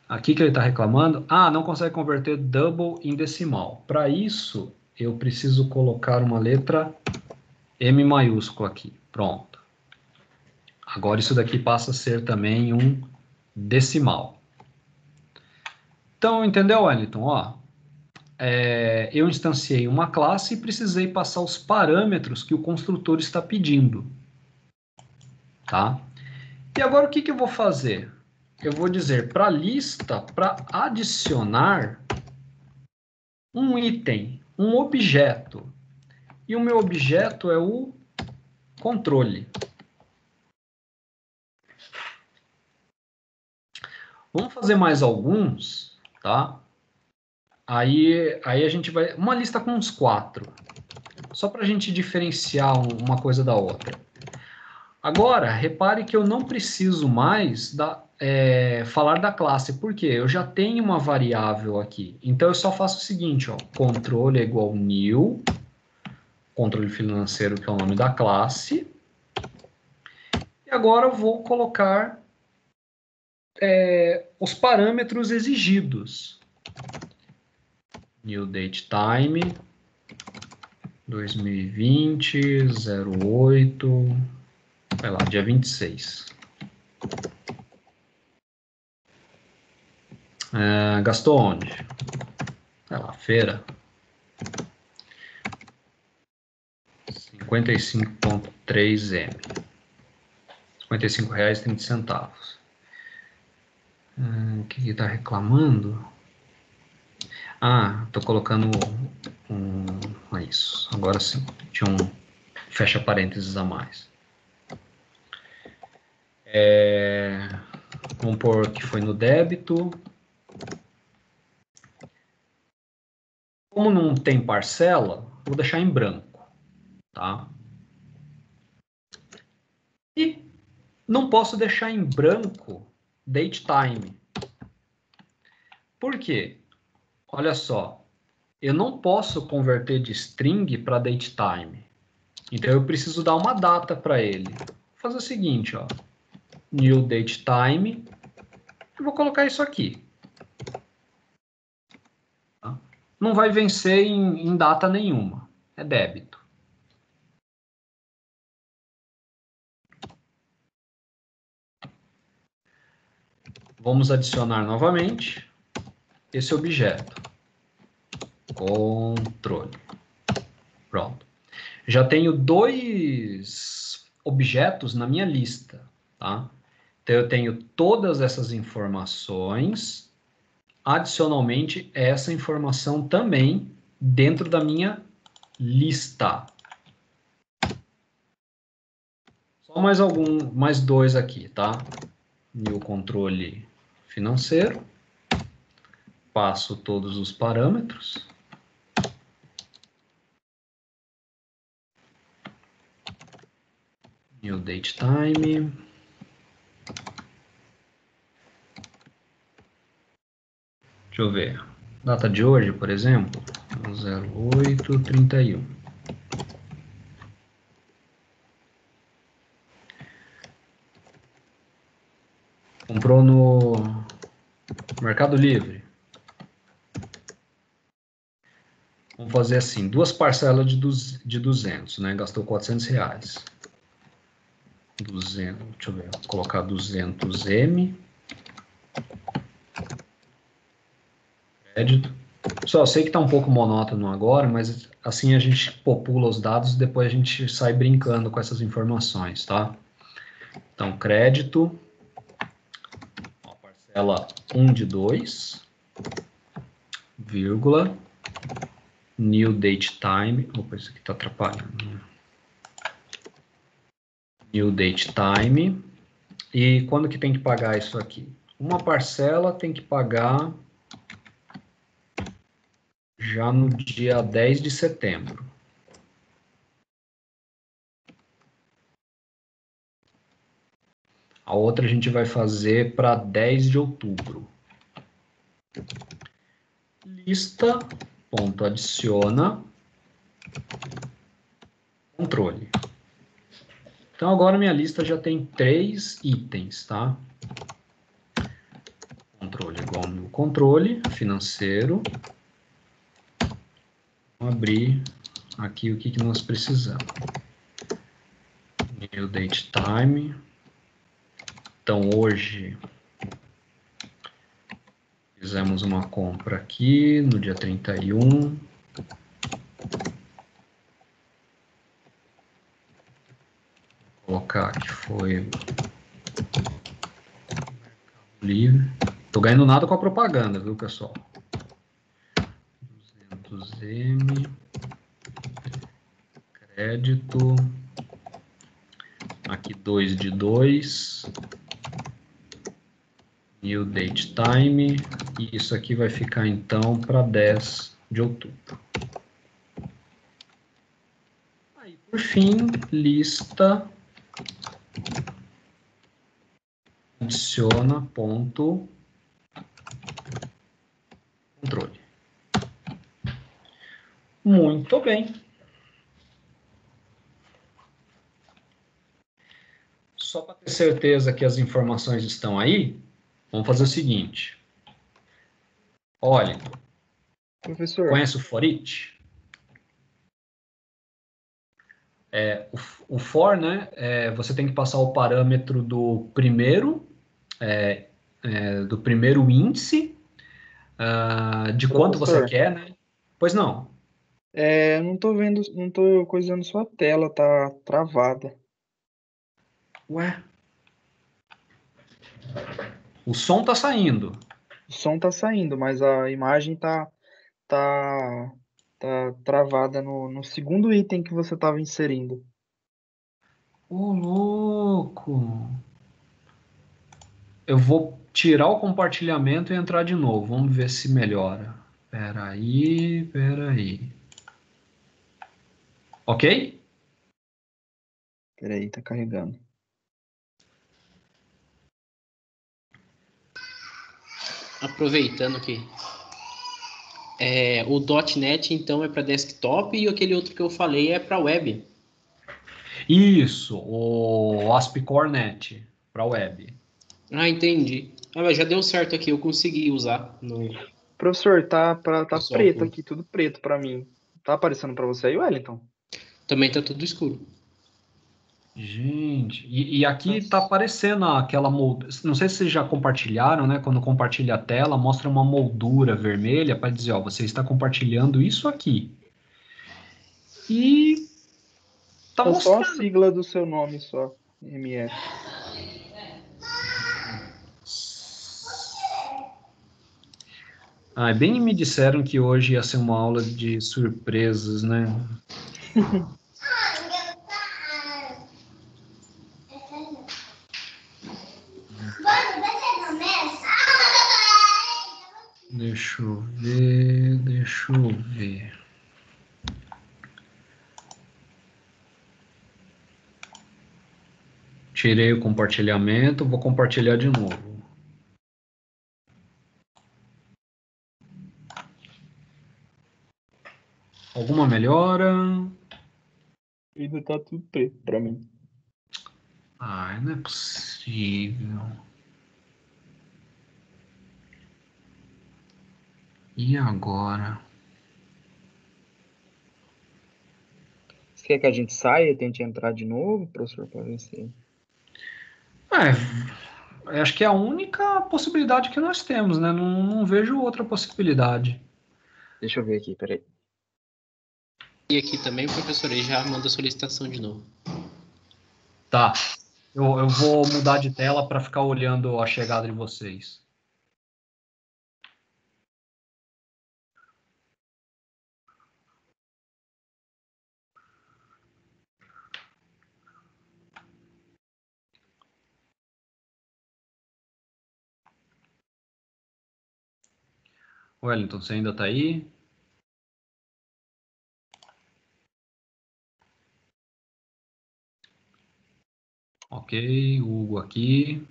Aqui que ele está reclamando, não consegue converter double em decimal. Para isso, eu preciso colocar uma letra M maiúscula aqui. Pronto. Agora isso daqui passa a ser também um decimal. Então, entendeu, Wellington? Ó, eu instanciei uma classe e precisei passar os parâmetros que o construtor está pedindo. Tá? E agora o que eu vou fazer? Eu vou dizer para a lista, para adicionar um item, um objeto. E o meu objeto é o controle. Vamos fazer mais alguns, tá? Aí a gente vai... Uma lista com uns 4. Só para a gente diferenciar uma coisa da outra. Agora, repare que eu não preciso mais falar da classe, porque eu já tenho uma variável aqui. Então, eu só faço o seguinte, ó, controle é igual new, controle financeiro, que é o nome da classe. E agora eu vou colocar os parâmetros exigidos. New date time, 2020, 08, sei lá, dia 26. Gastou onde? Sei lá, feira. 55,3 M. R$ 55,30. O que está reclamando? Estou colocando isso. Agora sim. Tinha um fecha parênteses a mais. Vamos pôr que foi no débito. Como não tem parcela, vou deixar em branco. Tá? E não posso deixar em branco date time. Por quê? Olha só. Eu não posso converter de string para date time. Então eu preciso dar uma data para ele. Vou fazer o seguinte, ó. New date time. Eu vou colocar isso aqui. Tá? Não vai vencer em data nenhuma. É débito. Vamos adicionar novamente esse objeto. Controle. Pronto. Já tenho 2 objetos na minha lista. Tá? Então eu tenho todas essas informações. Adicionalmente, essa informação também dentro da minha lista. Só mais 2 aqui, tá? New controle financeiro. Passo todos os parâmetros. New date time. Deixa eu ver. Data de hoje, por exemplo, 08/31. Comprou no Mercado Livre. Vamos fazer assim, 2 parcelas de 200, né? Gastou R$400. 200, deixa eu ver, vou colocar 200M. Crédito. Só eu sei que está um pouco monótono agora, mas assim a gente popula os dados e depois a gente sai brincando com essas informações, tá? Então, crédito, parcela 1 de 2, vírgula, new date time, opa, isso aqui está atrapalhando. New date time. E quando que tem que pagar isso aqui? Uma parcela tem que pagar já no dia 10 de setembro. A outra a gente vai fazer para 10 de outubro. Lista, ponto, adiciona, controle. Então agora minha lista já tem 3 itens, tá? Controle igual no controle, financeiro. Vou abrir aqui o que nós precisamos. New date time. Então hoje fizemos uma compra aqui no dia 31. Vou colocar que foi livre. Tô ganhando nada com a propaganda, viu, pessoal? 200M. Crédito. Aqui 2 de 2. New date time. E isso aqui vai ficar então para 10 de outubro. Aí, por fim, lista. Adiciona ponto controle. Muito bem. Só para ter certeza que as informações estão aí, vamos fazer o seguinte. Olha, Professor, conhece o for each? O for, né? Você tem que passar o parâmetro do primeiro índice, de quanto você professor, quer, né? Pois não. eu não tô vendo, não tô coisando sua tela, tá travada. Ué? O som tá saindo. O som tá saindo, mas a imagem tá, tá travada no segundo item que você estava inserindo. Ô, louco! Eu vou tirar o compartilhamento e entrar de novo. Vamos ver se melhora. Peraí, peraí. Ok? Peraí, tá carregando. Aproveitando que o .NET então é para desktop e aquele outro que eu falei é para web. Isso, o ASP.Core Net para web. Ah, entendi. Ah, mas já deu certo aqui, eu consegui usar no Professor, tá Visual preto Code. aqui, tudo preto pra mim. Tá aparecendo pra você aí, Wellington? Também tá tudo escuro. Gente, e aqui tá Nossa. aparecendo aquela moldura. Não sei se vocês já compartilharam, né? Quando compartilha a tela, mostra uma moldura vermelha para dizer, ó, você está compartilhando isso aqui. E tá Tá só a mostrando. sigla do seu nome só, MF. Ah, bem me disseram que hoje ia ser uma aula de surpresas, né? Deixa eu ver, deixa eu ver. Tirei o compartilhamento, vou compartilhar de novo. Alguma melhora? Ainda tá tudo preto pra mim. Ai, não é possível. E agora? Você quer que a gente saia e tente entrar de novo, professor, pra ver se... Acho que é a única possibilidade que nós temos, né? Não vejo outra possibilidade. Deixa eu ver aqui, peraí. E aqui também o professor aí já manda a solicitação de novo. Tá. Eu vou mudar de tela para ficar olhando a chegada de vocês. Wellington, você ainda tá aí? Ok, Hugo aqui.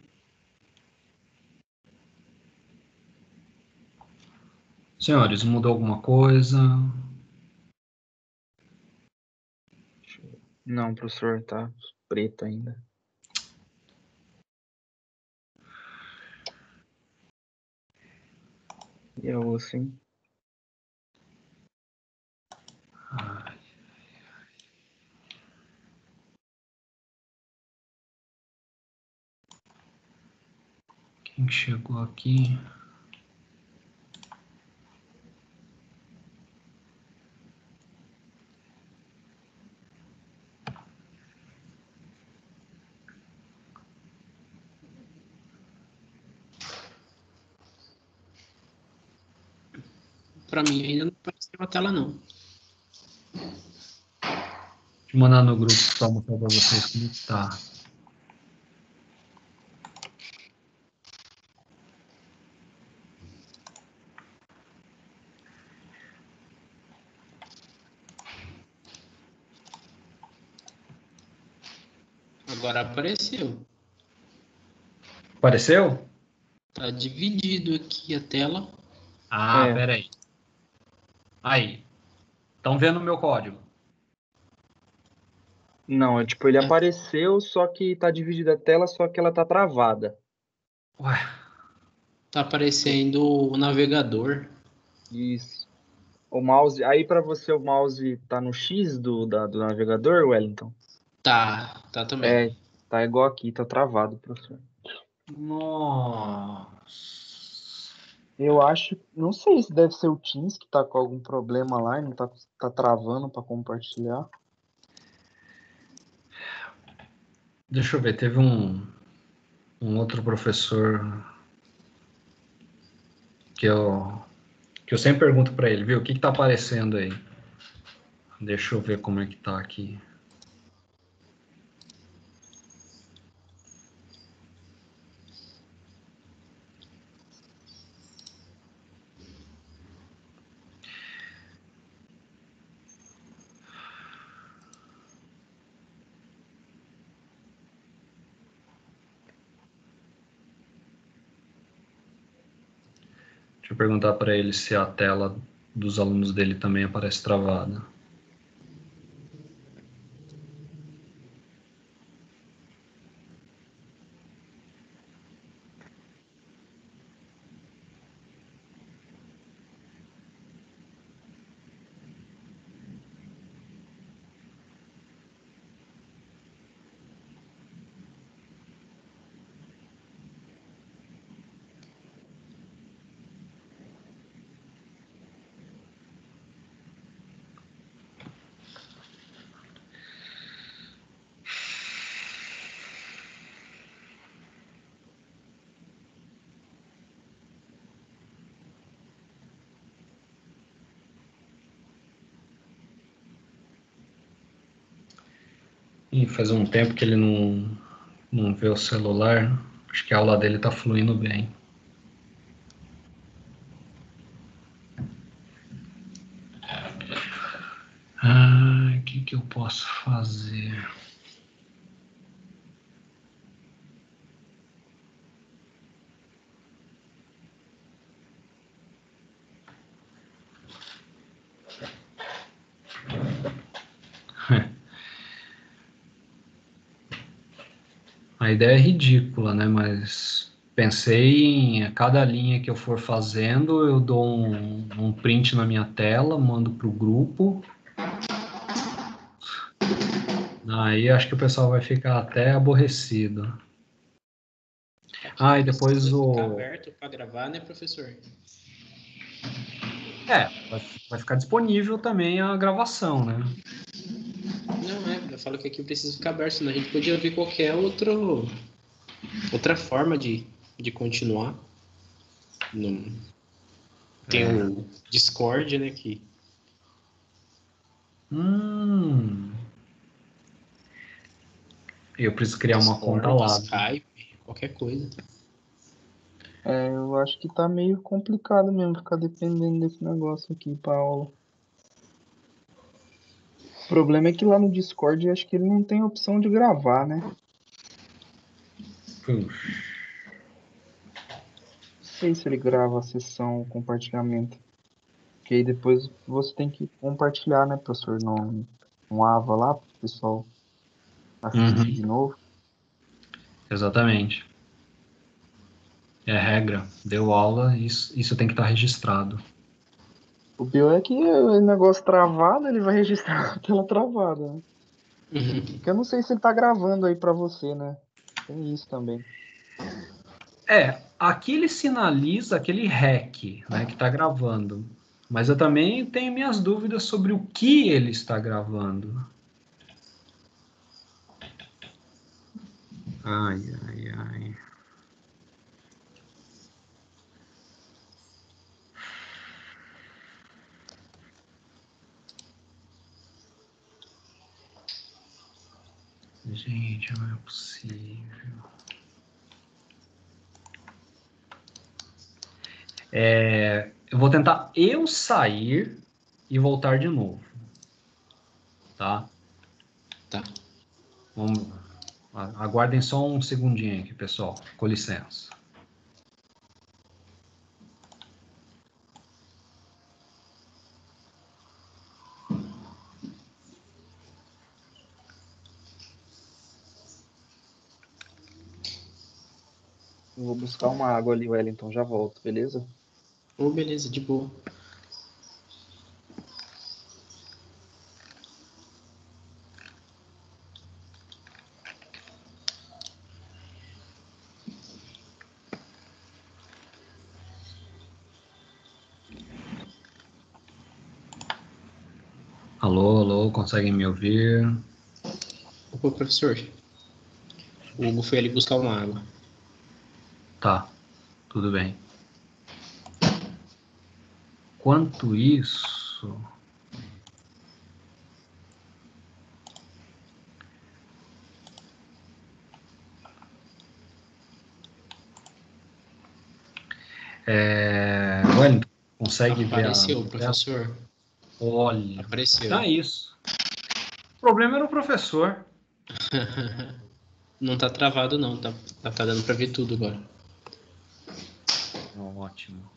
Senhores, mudou alguma coisa? Não, professor, tá preto ainda. E eu, assim... Ai. Quem chegou aqui? Para mim ainda não apareceu a tela, não. Deixa eu mandar no grupo para mostrar para vocês como está. Agora apareceu. Apareceu? Tá dividido aqui a tela. Ah, pera aí. Aí. Estão vendo o meu código? Não, é tipo, ele apareceu, só que tá dividida a tela, só que ela tá travada. Ué, Tá aparecendo o navegador. Isso. O mouse, aí para você o mouse tá no X do navegador, Wellington? Tá também. É, tá igual aqui, tá travado, professor. nossa. Eu acho, não sei se deve ser o Teams que tá com algum problema lá e não tá travando para compartilhar. Deixa eu ver, teve um outro professor que eu sempre pergunto para ele, viu, o que tá aparecendo aí? Deixa eu ver como é que tá aqui. Deixa eu perguntar para ele se a tela dos alunos dele também aparece travada. E faz um tempo que ele não vê o celular. Acho que a aula dele tá fluindo bem. O que eu posso fazer? A ideia é ridícula, né? Mas pensei em a cada linha que eu for fazendo, eu dou um print na minha tela, mando para o grupo. Aí acho que o pessoal vai ficar até aborrecido. Aqui E depois precisa ficar o. aberto para gravar, né, professor? Vai ficar disponível também a gravação, né? Não, eu falo que aqui precisa ficar aberto, senão a gente podia ver qualquer outra forma de continuar. Não, tem o Discord, né, que Hum. Eu preciso criar uma conta Discord, lá. Skype, qualquer coisa. Eu acho que tá meio complicado mesmo ficar dependendo desse negócio aqui pra aula. O problema é que lá no Discord eu acho que ele não tem opção de gravar, né? Puxa. Não sei se ele grava a sessão, o compartilhamento. Porque aí depois você tem que compartilhar, né, professor? No Ava lá, pro pessoal assistir Uhum, de novo. exatamente. É regra. Deu aula, isso tem que estar registrado. O pior é que o negócio travado, ele vai registrar a tela travada, né? Porque eu não sei se ele tá gravando aí pra você, né? Tem isso também. Aqui ele sinaliza aquele REC, né, que está gravando. Mas eu também tenho minhas dúvidas sobre o que ele está gravando. Ai, ai, ai. Gente, não é possível. Eu vou tentar eu sair e voltar de novo. Tá? Tá. Aguardem só um segundinho aqui, pessoal. Com licença. Eu vou buscar uma água ali, Wellington, já volto, beleza? Oh, beleza, de boa. Alô, alô, conseguem me ouvir? Opa, professor. O Hugo foi ali buscar uma água. Tá, tudo bem. Quanto isso, Wellington, consegue ver Apareceu, a tela? professor. Olha, Apareceu. então é isso. O problema era o professor. Não tá travado, não. Tá dando pra ver tudo agora. Ótimo.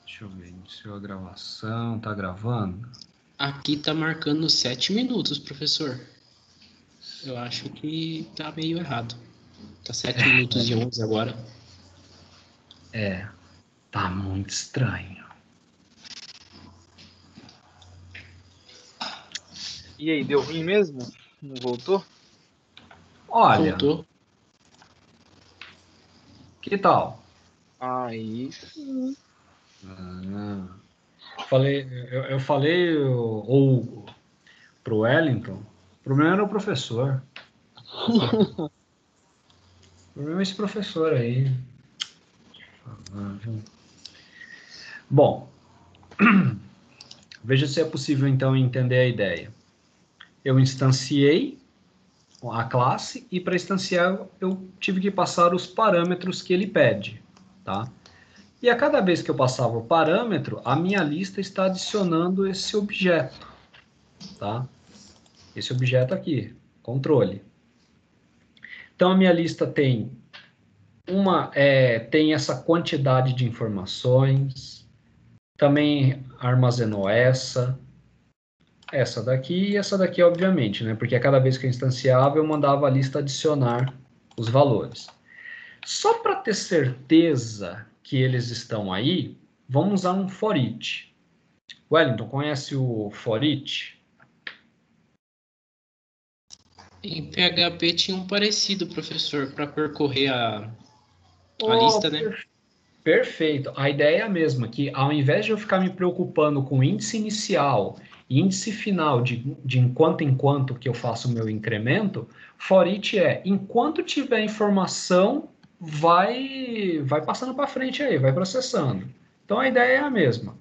Deixa eu ver, iniciou a gravação, tá gravando? Aqui tá marcando 7 minutos, professor. Eu acho que tá meio errado. Tá 7 minutos e 11 agora. Tá muito estranho. E aí, deu ruim mesmo? Não voltou? Olha, Voltou. que tal? Aí. Ah, eu falei ou pro Wellington, o problema era o professor. O problema é esse professor aí. Bom, veja se é possível então entender a ideia. Eu instanciei a classe e para instanciar eu tive que passar os parâmetros que ele pede, tá? E a cada vez que eu passava o parâmetro, a minha lista está adicionando esse objeto, tá? Esse objeto aqui, controle. Então a minha lista tem tem essa quantidade de informações, também armazenou essa daqui e essa daqui, obviamente, né? Porque a cada vez que eu instanciava, eu mandava a lista adicionar os valores. Só para ter certeza que eles estão aí, vamos usar um for each. Wellington, conhece o for each? Em PHP tinha um parecido, professor, para percorrer a Oh, lista, né? perfeito. A ideia é a mesma, que ao invés de eu ficar me preocupando com índice inicial e índice final de enquanto em quanto que eu faço o meu incremento, for each enquanto tiver informação, vai passando para frente aí, vai processando. Então a ideia é a mesma.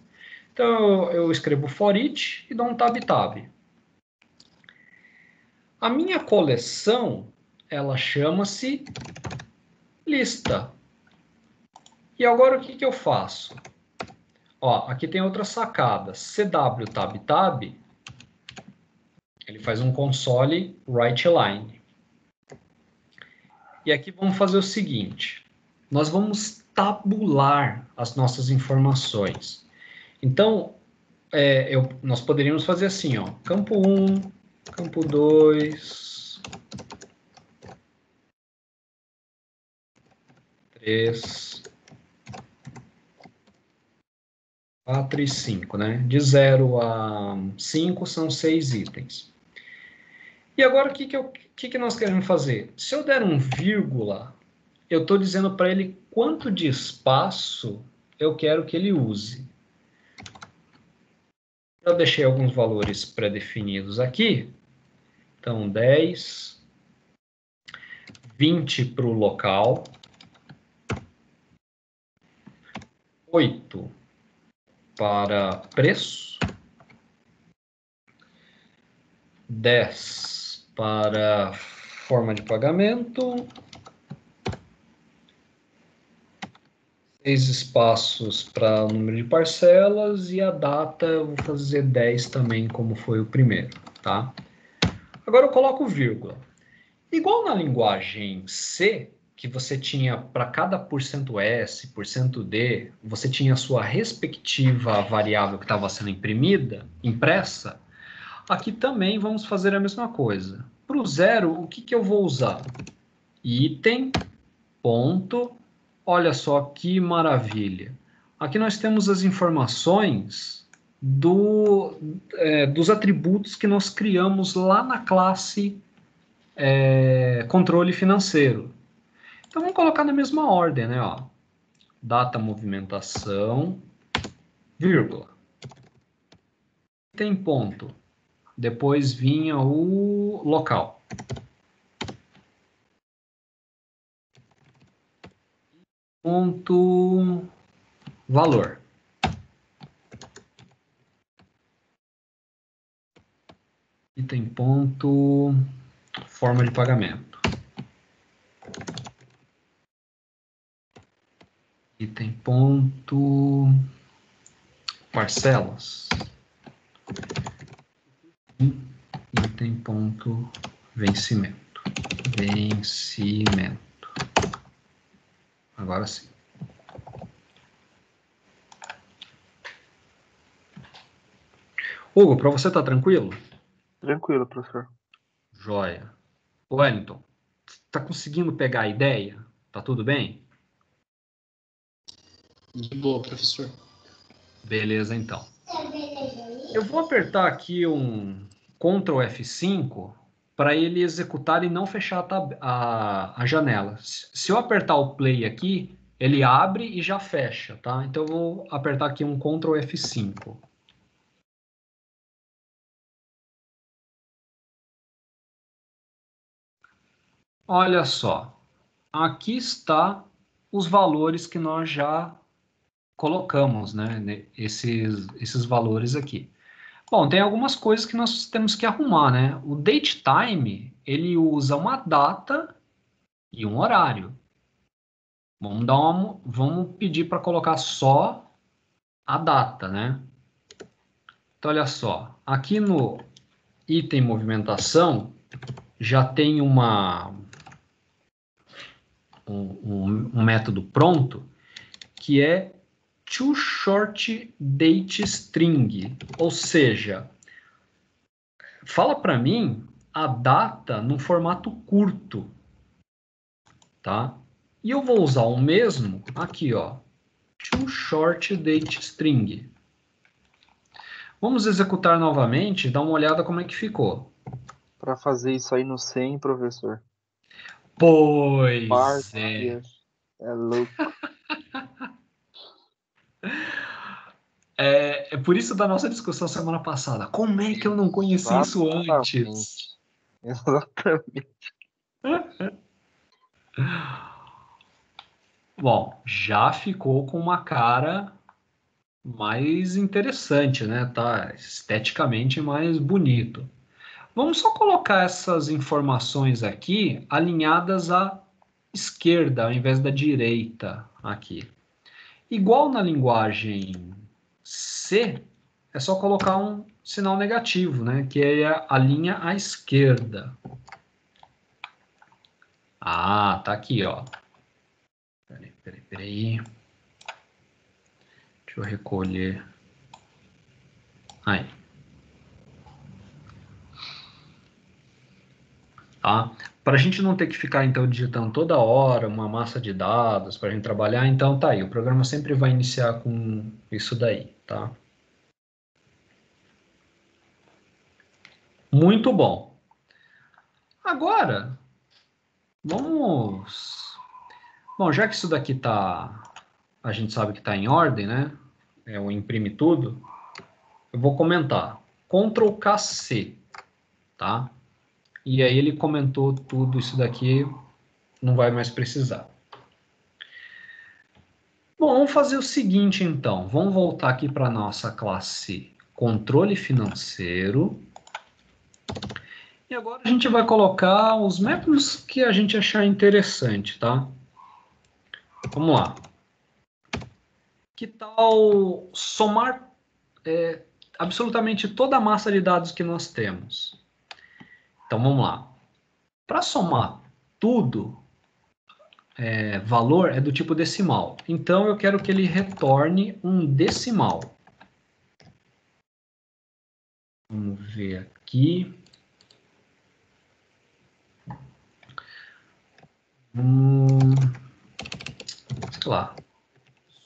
Então eu escrevo for each e dou um tab. A minha coleção, ela chama-se lista. E agora o que que eu faço? Ó, aqui tem outra sacada. CW tab tab, ele faz um console write line. E aqui vamos fazer o seguinte. Nós vamos tabular as nossas informações. Então, nós poderíamos fazer assim, ó. Campo 1, campo 2, 3, 4 e 5, né? De 0 a 5 são 6 itens. E agora, o que nós queremos fazer? Se eu der um vírgula, eu estou dizendo para ele quanto de espaço eu quero que ele use. Eu deixei alguns valores pré-definidos aqui. Então, 10, 20 para o local, 8 para preço, 10 para forma de pagamento, 6 espaços para o número de parcelas e a data eu vou fazer 10 também, como foi o primeiro, tá? Agora eu coloco vírgula. Igual na linguagem C, que você tinha para cada %S, %D, você tinha a sua respectiva variável que estava sendo impressa, aqui também vamos fazer a mesma coisa. Para o 0, o que eu vou usar? Item, ponto, olha só que maravilha. Aqui nós temos as informações dos atributos que nós criamos lá na classe controle financeiro. Então vamos colocar na mesma ordem, né? Ó. Data, movimentação, vírgula. Tem ponto. Depois vinha o local. Ponto, valor. E tem ponto, forma de pagamento. Item ponto, parcelas. Item ponto, vencimento. Vencimento. Agora sim. Hugo, para você tá tranquilo? Tranquilo, professor. Joia. Wellington, tá conseguindo pegar a ideia? Tá tudo bem? De boa, professor. Beleza, então. Eu vou apertar aqui um Ctrl F5 para ele executar e não fechar a janela. Se eu apertar o play aqui, ele abre e já fecha, tá? Então eu vou apertar aqui um Ctrl F5. Olha só, aqui está os valores que nós já colocamos, né? Esses valores aqui. Bom, tem algumas coisas que nós temos que arrumar, né? O date time, ele usa uma data e um horário. Vamos pedir para colocar só a data, né? Então, olha só, aqui no item movimentação já tem um método pronto que é toShortDateString, ou seja, fala para mim a data no formato curto, tá? E eu vou usar o mesmo aqui, ó, toShortDateString. Vamos executar novamente e dar uma olhada como é que ficou. Para fazer isso aí no 100, professor. Pois é. É louco. É por isso da nossa discussão semana passada. Como é que eu não conheci isso antes? Exatamente. Bom, já ficou com uma cara mais interessante, né? Tá esteticamente mais bonito. Vamos só colocar essas informações aqui alinhadas à esquerda, ao invés da direita aqui. Igual na linguagem C, é só colocar um sinal negativo, né? Que é a linha à esquerda. Ah, tá aqui, ó. Peraí. Deixa eu recolher. Aí. Tá? Para a gente não ter que ficar, então, digitando toda hora uma massa de dados para a gente trabalhar, então tá aí. O programa sempre vai iniciar com isso daí, tá? Muito bom. Agora, vamos... Bom, já que isso daqui tá... A gente sabe que está em ordem, né? É o imprime tudo. Eu vou comentar. Ctrl KC, tá? E aí ele comentou tudo isso daqui, não vai mais precisar. Bom, vamos fazer o seguinte então. Vamos voltar aqui para a nossa classe controle financeiro. E agora a gente vai colocar os métodos que a gente achar interessante, tá? Vamos lá. Que tal somar absolutamente toda a massa de dados que nós temos? Então vamos lá. Para somar tudo, valor é do tipo decimal. Então eu quero que ele retorne um decimal. Vamos ver aqui. Sei lá.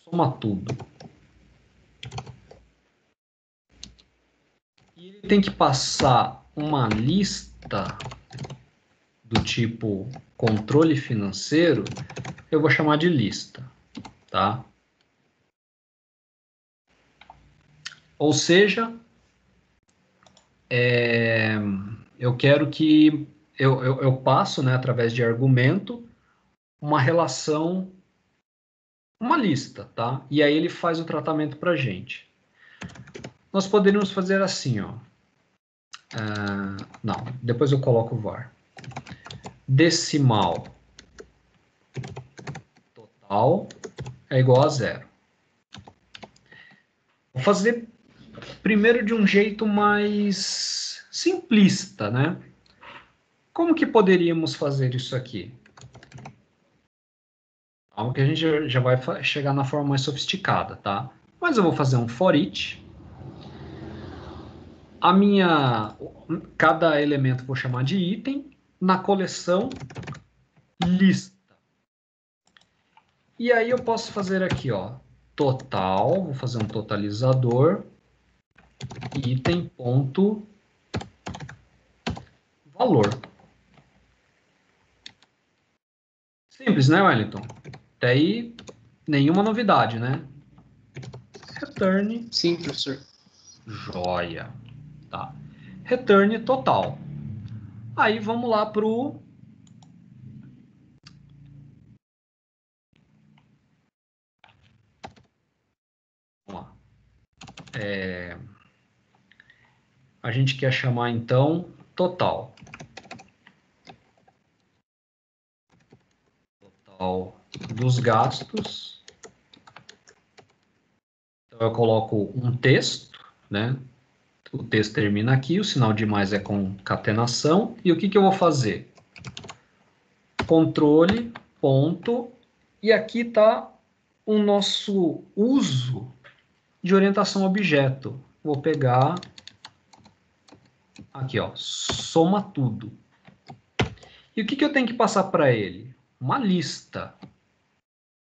Soma tudo. E ele tem que passar uma lista do tipo controle financeiro. Eu vou chamar de lista, tá? Ou seja, eu quero que eu passo, né, através de argumento, uma relação, uma lista, tá? E aí ele faz o tratamento para a gente. Nós poderíamos fazer assim, ó. Não, depois eu coloco o var. Decimal total é igual a 0. Vou fazer primeiro de um jeito mais simplista, né? Como que poderíamos fazer isso aqui? Algo que a gente já vai chegar na forma mais sofisticada, tá? Mas eu vou fazer um for each. Cada elemento vou chamar de item. Na coleção, lista. E aí eu posso fazer aqui, ó, total, vou fazer um totalizador, item ponto valor. Simples, né, Wellington? Até aí, nenhuma novidade, né? Return. Sim, professor. Joia. Tá. Return total. Aí vamos lá para o... Vamos lá. A gente quer chamar, então, total. Total dos gastos. Então, eu coloco um texto, né? O texto termina aqui, o sinal de mais é concatenação. E o que eu vou fazer? Controle, ponto, e aqui está o nosso uso de orientação a objeto. Vou pegar aqui, ó, soma tudo. E o que eu tenho que passar para ele? Uma lista.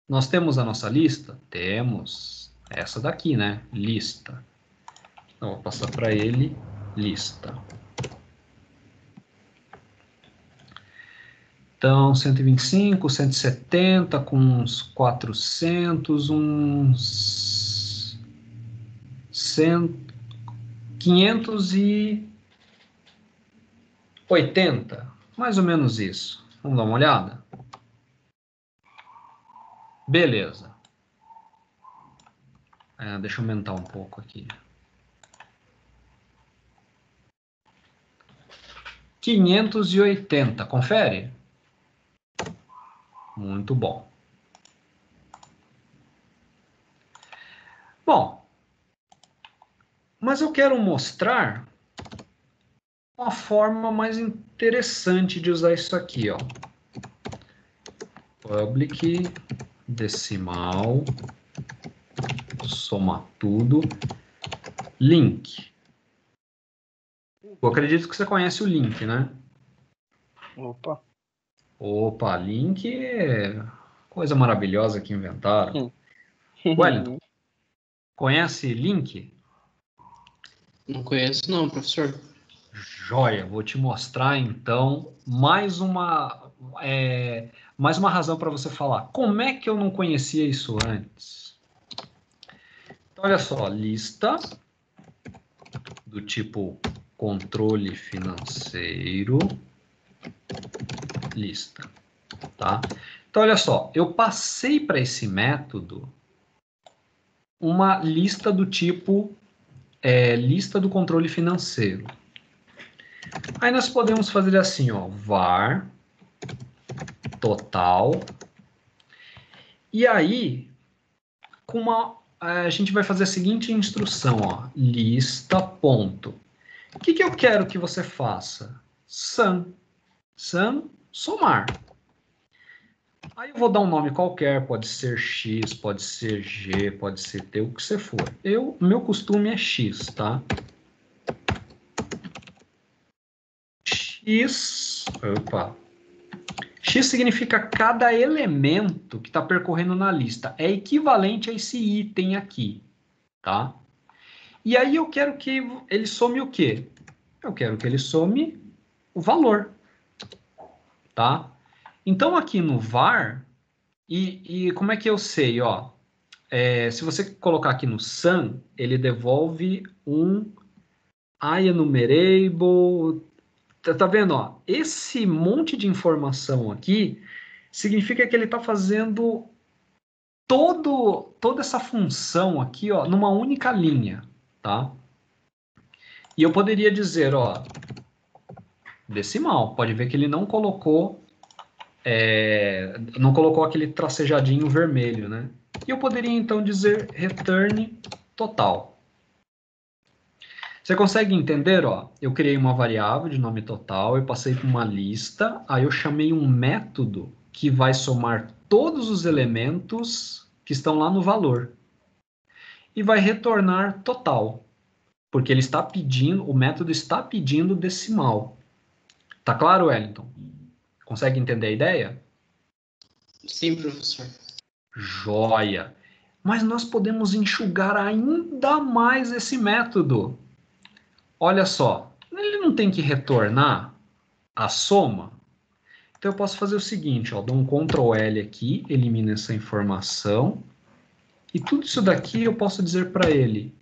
Nós temos a nossa lista? Temos. Essa daqui, né? Lista. Então, vou passar para ele lista. Então, 125, 170, com uns 400, uns 580, mais ou menos isso. Vamos dar uma olhada? Beleza. Deixa eu aumentar um pouco aqui. 580. Confere? Muito bom. Bom, mas eu quero mostrar uma forma mais interessante de usar isso aqui, ó. Public, decimal, soma tudo, link. Eu acredito que você conhece o link, né? Opa. Opa, link é coisa maravilhosa que inventaram. Wellington, conhece link? Não conheço não, professor. Joia, vou te mostrar então mais uma razão para você falar. Como é que eu não conhecia isso antes? Então, olha só, lista do tipo controle financeiro, lista, tá? Então, olha só, eu passei para esse método uma lista do tipo lista do controle financeiro. Aí nós podemos fazer assim, ó, var total. E aí, a gente vai fazer a seguinte instrução, ó, lista ponto. O que eu quero que você faça? Sum, somar. Aí eu vou dar um nome qualquer, pode ser X, pode ser G, pode ser T, o que você for. Meu costume é X, tá? X significa cada elemento que está percorrendo na lista. É equivalente a esse item aqui, tá? E aí eu quero que ele some o quê? Eu quero que ele some o valor, tá? Então aqui no var, e como é que eu sei, ó? Se você colocar aqui no sum, ele devolve um IEnumerable. Tá vendo, ó? Esse monte de informação aqui significa que ele está fazendo toda essa função aqui, ó, numa única linha, tá? E eu poderia dizer, ó, decimal. Pode ver que ele não colocou aquele tracejadinho vermelho, né? E eu poderia então dizer return total. Você consegue entender, ó? Eu criei uma variável de nome total, eu passei por uma lista, aí eu chamei um método que vai somar todos os elementos que estão lá no valor e vai retornar total, porque ele está pedindo, o método está pedindo decimal. Tá claro, Wellington? Consegue entender a ideia? Sim, professor. Joia! Mas nós podemos enxugar ainda mais esse método. Olha só, ele não tem que retornar a soma? Então eu posso fazer o seguinte, ó, dou um Ctrl L aqui, elimino essa informação, e tudo isso daqui eu posso dizer para ele,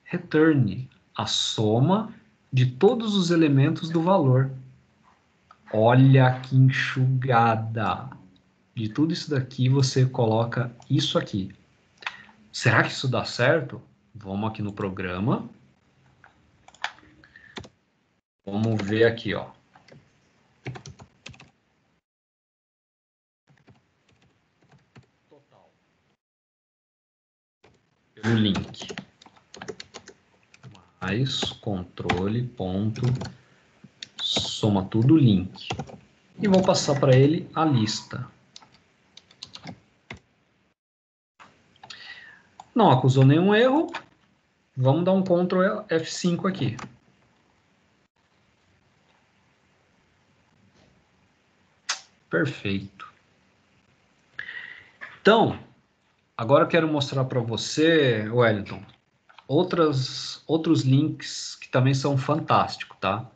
returne a soma de todos os elementos do valor. Olha que enxugada! De tudo isso daqui você coloca isso aqui. Será que isso dá certo? Vamos aqui no programa. Vamos ver aqui, ó. Total. Pelo link. Mais controle ponto soma tudo link. E vou passar para ele a lista. Não acusou nenhum erro. Vamos dar um Ctrl F5 aqui. Perfeito. Então, agora eu quero mostrar para você, Wellington, outros links que também são fantásticos, tá?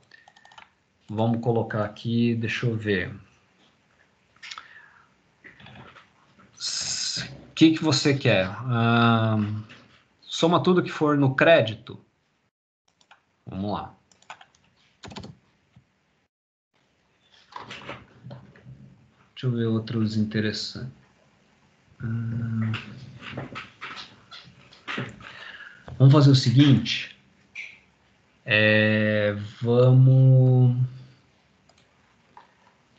Vamos colocar aqui, deixa eu ver. O que você quer? Soma tudo que for no crédito. Vamos lá. Deixa eu ver outros interessantes. Vamos fazer o seguinte. Vamos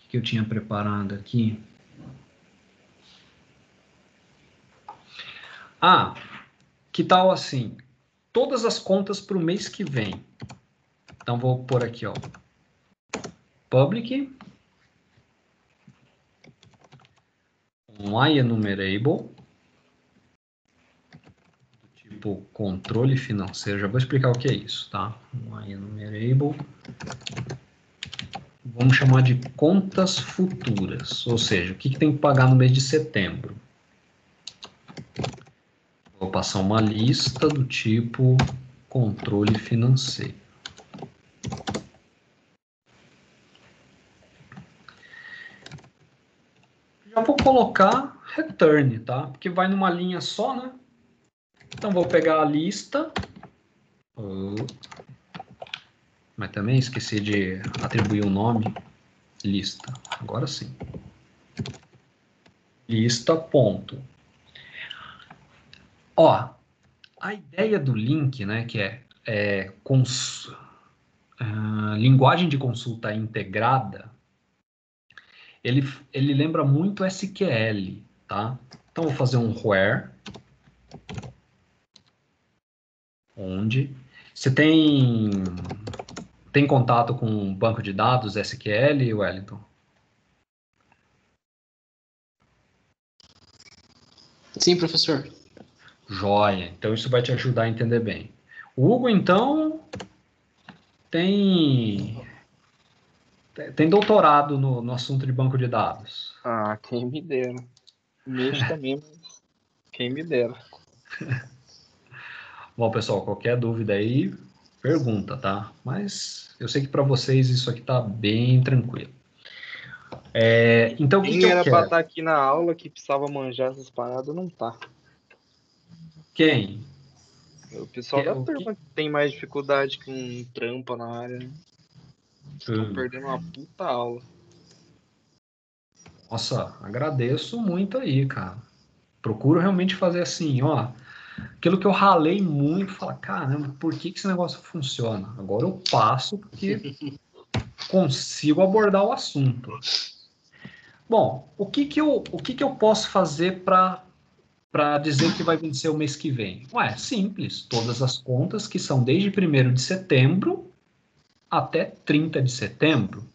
que eu tinha preparado aqui? Ah, que tal assim? Todas as contas para o mês que vem. Então, vou pôr aqui, ó. Public. IEnumerable. Tipo, controle financeiro. Já vou explicar o que é isso, tá? IEnumerable. Vamos chamar de contas futuras. Ou seja, o que tem que pagar no mês de setembro? Vou passar uma lista do tipo controle financeiro. Já vou colocar return, tá? Porque vai numa linha só, né? Então, vou pegar a lista. Mas também esqueci de atribuir um nome. Lista. Agora sim. Lista, ponto. Ó, a ideia do link, né, que é linguagem de consulta integrada, ele lembra muito SQL, tá? Então, vou fazer um where, onde você tem contato com um banco de dados SQL, Wellington? Sim, professor. Joia. Então, isso vai te ajudar a entender bem. O Hugo, então, tem doutorado no assunto de banco de dados. Ah, quem me dera. Mexo também, mas quem me dera. Bom, pessoal, qualquer dúvida aí, pergunta, tá? Mas eu sei que para vocês isso aqui tá bem tranquilo. Então, o que Quem eu era pra quero? estar aqui na aula que precisava manjar essas paradas, não tá. Quem? O pessoal da O que... turma que tem mais dificuldade com trampa na área, né? Estão Hum, perdendo uma puta aula. Nossa, agradeço muito aí, cara. Procuro realmente fazer assim, ó. Aquilo que eu ralei muito, falar, caramba, por que esse negócio funciona? Agora eu passo porque consigo abordar o assunto. Bom, o que que eu posso fazer para dizer que vai vencer o mês que vem? Ué, simples. Todas as contas que são desde 1º de setembro até 30 de setembro,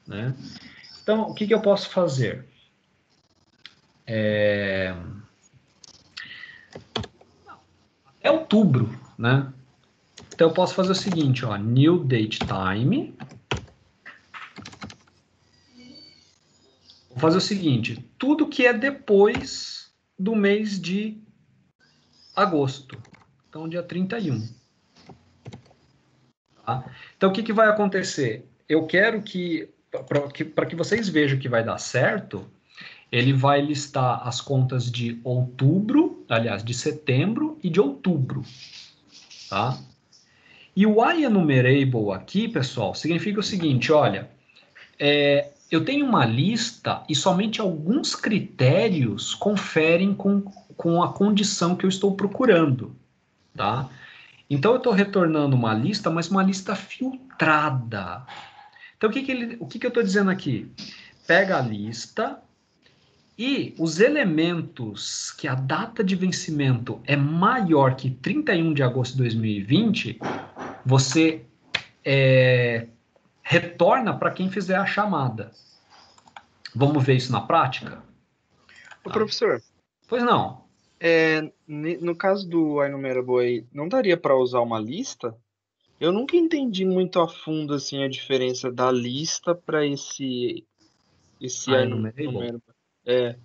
né? Então, o que eu posso fazer? É outubro, né? Então, eu posso fazer o seguinte, ó, new date time. Vou fazer o seguinte, tudo que é depois do mês de agosto. Então, dia 31. Tá? Então, o que vai acontecer? Eu quero que, para que vocês vejam que vai dar certo, ele vai listar as contas de outubro, aliás, de setembro e de outubro. Tá? E o IEnumerable aqui, pessoal, significa o seguinte, olha, eu tenho uma lista e somente alguns critérios conferem com a condição que eu estou procurando. Tá? Então, eu estou retornando uma lista, mas uma lista filtrada. Então, o que eu estou dizendo aqui? Pega a lista e os elementos que a data de vencimento é maior que 31 de agosto de 2020, você retorna para quem fizer a chamada. Vamos ver isso na prática? Ô, Tá. professor, Pois não. no caso do iNumerable aí, não daria para usar uma lista? Eu nunca entendi muito a fundo assim a diferença da lista para esse IEnumerable. iNumerable. É,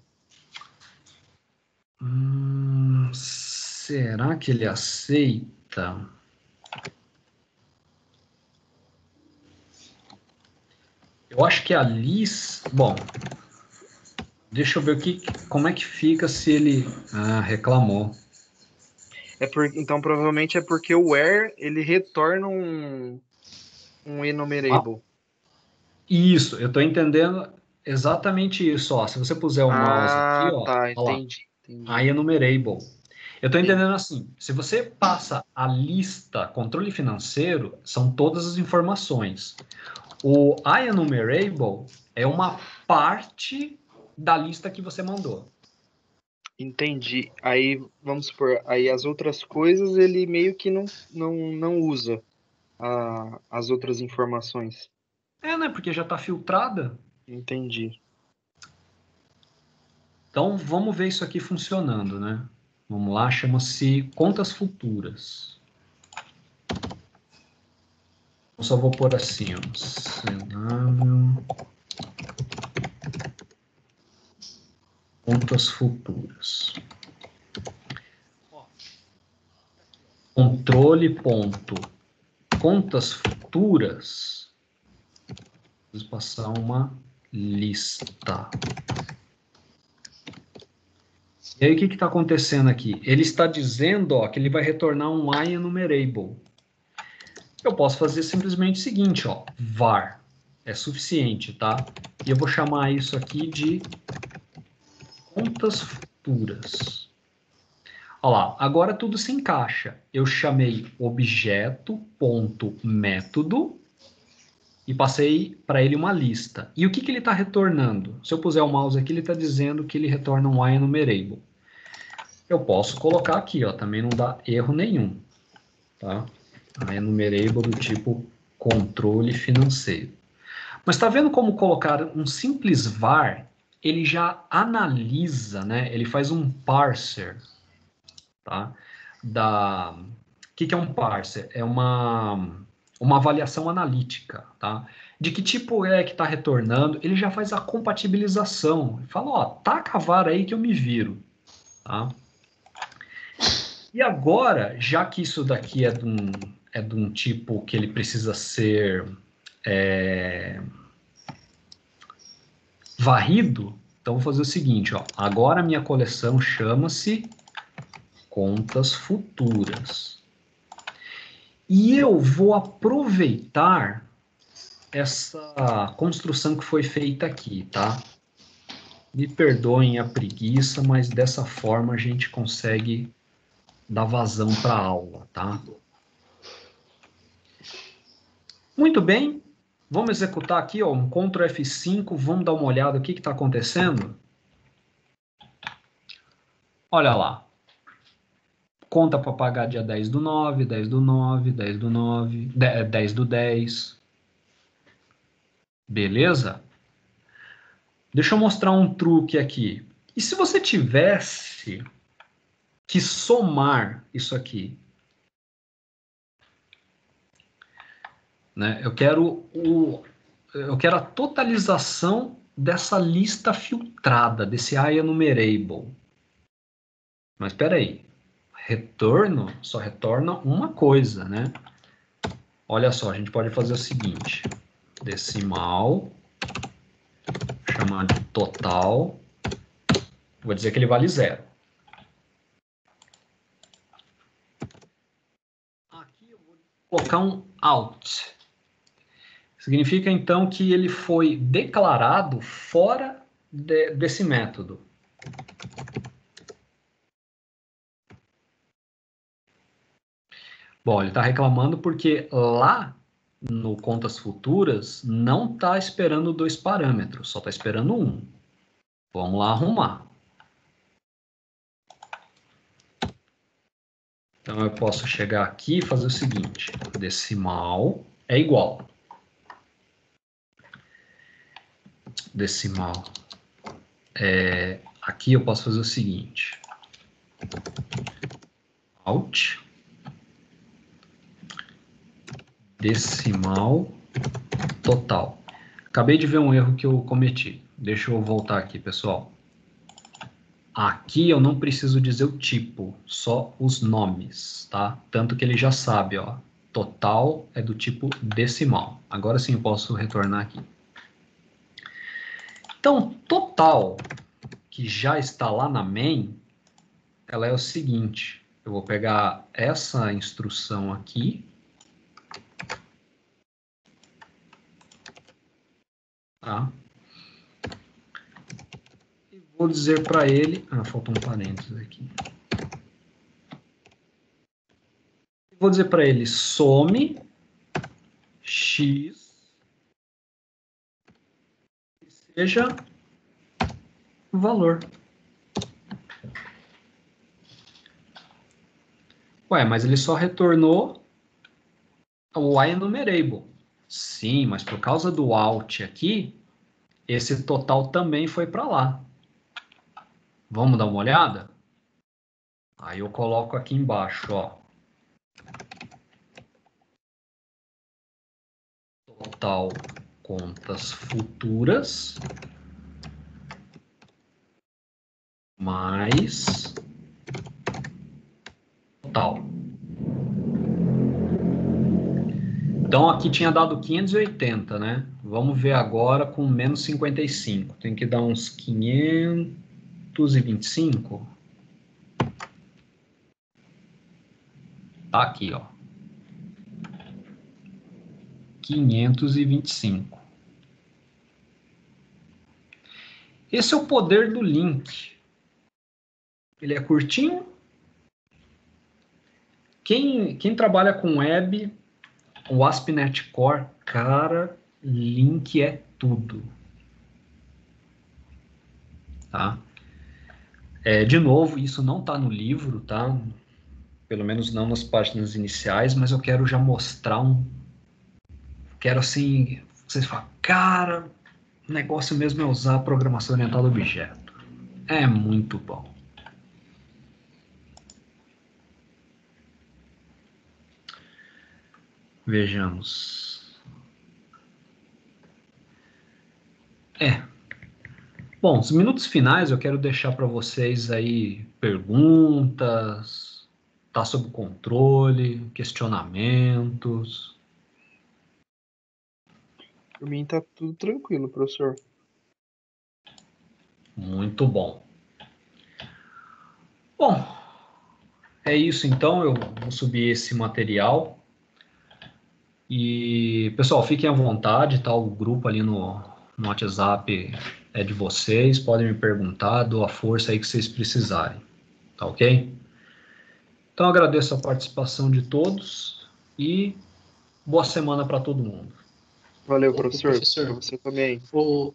Será que ele aceita? Eu acho que a lista... Bom, deixa eu ver como é que fica se ele... reclamou. então provavelmente é porque o where ele retorna um enumerable. Isso, eu estou entendendo exatamente isso. Ó. Se você puser o mouse aqui, Ah, ó, tá, ó lá, entendi. IEnumerable. Eu estou Entendi. entendendo assim, se você passa a lista controle financeiro, são todas as informações. O IEnumerable é uma parte da lista que você mandou. Entendi. Aí, vamos supor, aí as outras coisas ele meio que não usa as outras informações. Né? Porque já está filtrada. Entendi. Então, vamos ver isso aqui funcionando, né? Vamos lá, chama-se contas futuras. Eu só vou pôr assim, ó. Cenário. Contas futuras. Controle ponto. Contas futuras. Vamos passar uma lista. E aí, o que está acontecendo aqui? Ele está dizendo, ó, que ele vai retornar um IEnumerable. Eu posso fazer simplesmente o seguinte, ó, var. É suficiente, tá? E eu vou chamar isso aqui de contas futuras. Olha lá, agora tudo se encaixa. Eu chamei objeto.método e passei para ele uma lista. E o que ele está retornando? Se eu puser o mouse aqui, ele está dizendo que ele retorna um IEnumerable. Eu posso colocar aqui, ó, também não dá erro nenhum, tá? IEnumerable do tipo controle financeiro. Mas está vendo como colocar um simples var, ele já analisa, né? Ele faz um parser, tá? O que é um parser? É uma avaliação analítica, tá? De que tipo é que está retornando, ele já faz a compatibilização. Ele fala, ó, taca a var aí que eu me viro, tá? E agora, já que isso daqui é de um tipo que ele precisa ser varrido, então vou fazer o seguinte, ó, agora a minha coleção chama-se contas futuras. E eu vou aproveitar essa construção que foi feita aqui, tá? Me perdoem a preguiça, mas dessa forma a gente consegue dar vazão para a aula, tá? Muito bem, vamos executar aqui, ó, um Ctrl F5, vamos dar uma olhada o que está acontecendo. Olha lá. Conta para pagar dia 10 do 9, 10 do 9, 10 do 9, 10 do 10. Beleza? Deixa eu mostrar um truque aqui. E se você tivesse que somar isso aqui? Né? Eu quero a totalização dessa lista filtrada, desse IEnumerable. Mas espera aí. Retorno só retorna uma coisa, né? Olha só, a gente pode fazer o seguinte. Decimal, chamar de total. Vou dizer que ele vale 0. Aqui eu vou colocar um out. Significa então que ele foi declarado fora desse método. Bom, ele está reclamando porque lá no contas futuras não está esperando 2 parâmetros, só está esperando 1. Vamos lá arrumar. Então eu posso chegar aqui e fazer o seguinte, decimal é igual. Decimal. Aqui eu posso fazer o seguinte. Alt. Decimal total. Acabei de ver um erro que eu cometi. Deixa eu voltar aqui, pessoal. Aqui eu não preciso dizer o tipo, só os nomes, tá? Tanto que ele já sabe, ó. Total é do tipo decimal. Agora sim eu posso retornar aqui. Então, total, que já está lá na main, ela é o seguinte. Eu vou pegar essa instrução aqui. Tá? E vou dizer para ele... faltou um parênteses aqui. Vou dizer para ele some x seja o valor. Ué, mas ele só retornou o enumerable. Sim, mas por causa do alt aqui, esse total também foi para lá. Vamos dar uma olhada? Aí eu coloco aqui embaixo, ó. Total contas futuras mais total. Então aqui tinha dado 580, né? Vamos ver agora com menos 55. Tem que dar uns 525. Tá aqui, ó. 525. Esse é o poder do link. Ele é curtinho. Quem trabalha com web, o ASP.NET Core, cara, link é tudo. Tá? De novo, isso não está no livro, tá? Pelo menos não nas páginas iniciais, mas eu quero já mostrar Quero assim, vocês falam, cara, o negócio mesmo é usar a programação orientada a objeto. É muito bom. Vejamos. Bom, os minutos finais eu quero deixar para vocês aí perguntas, tá sob controle, questionamentos. Por mim tá tudo tranquilo, professor. Muito bom. Bom, é isso então, eu vou subir esse material. E, pessoal, fiquem à vontade, tá? O grupo ali no WhatsApp é de vocês, podem me perguntar, dou a força aí que vocês precisarem, tá ok? Então, agradeço a participação de todos e boa semana para todo mundo. Valeu, Ô, professor. Pra professor, você também. ô,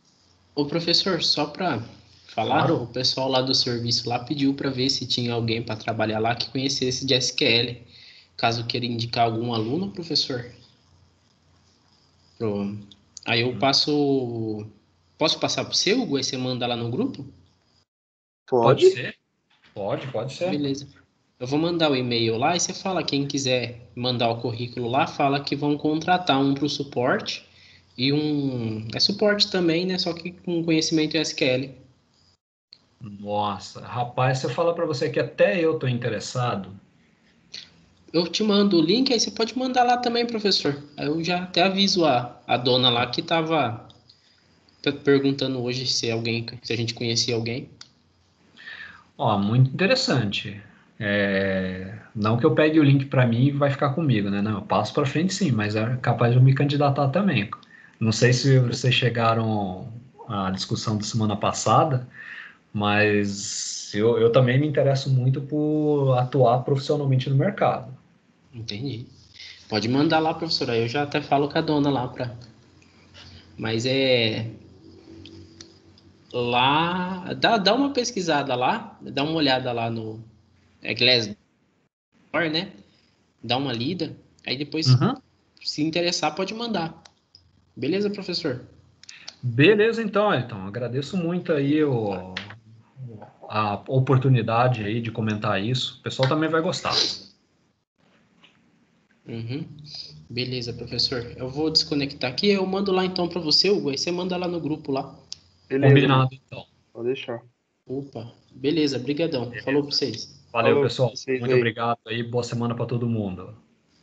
professor, só para falar, Claro. o pessoal lá do serviço lá pediu para ver se tinha alguém para trabalhar lá que conhecesse de SQL. Caso queira indicar algum aluno, professor. Pro... Aí eu passo. Posso passar para o seu, Hugo? Aí você manda lá no grupo? Pode Pode? ser? Pode ser. Beleza. Eu vou mandar o e-mail lá e você fala, quem quiser mandar o currículo lá, fala que vão contratar um para o suporte e um. É suporte também, né? Só que com conhecimento em SQL. Nossa, rapaz, se eu falar para você que até eu tô interessado, Eu te mando o link, aí você pode mandar lá também, professor. Aí eu já até aviso a dona lá que estava perguntando hoje se a gente conhecia alguém. ó, muito interessante. Não que eu pegue o link para mim e vai ficar comigo, né? Não, eu passo para frente sim, mas é capaz de eu me candidatar também. Não sei se vocês chegaram à discussão da semana passada, mas eu também me interesso muito por atuar profissionalmente no mercado. Entendi. Pode mandar lá, professor. Aí eu já até falo com a dona lá pra. Mas é. Lá. Dá uma pesquisada lá, dá uma olhada lá no. É Glassdoor, né? Dá uma lida. Aí depois, Uhum. se interessar, pode mandar. Beleza, professor? Beleza, então, Elton. Agradeço muito aí a oportunidade aí de comentar isso. O pessoal também vai gostar. Uhum. Beleza, professor. Eu vou desconectar aqui. Eu mando lá então para você, Hugo. Aí você manda lá no grupo lá. Beleza, Combinado, então. pode deixar. Opa, beleza, brigadão. Falou para vocês. Valeu, Falou pra pessoal. vocês Muito aí. obrigado aí. Boa semana para todo mundo.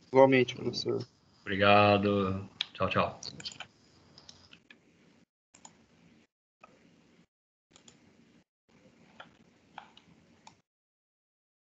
Igualmente, professor. Obrigado. Tchau, tchau.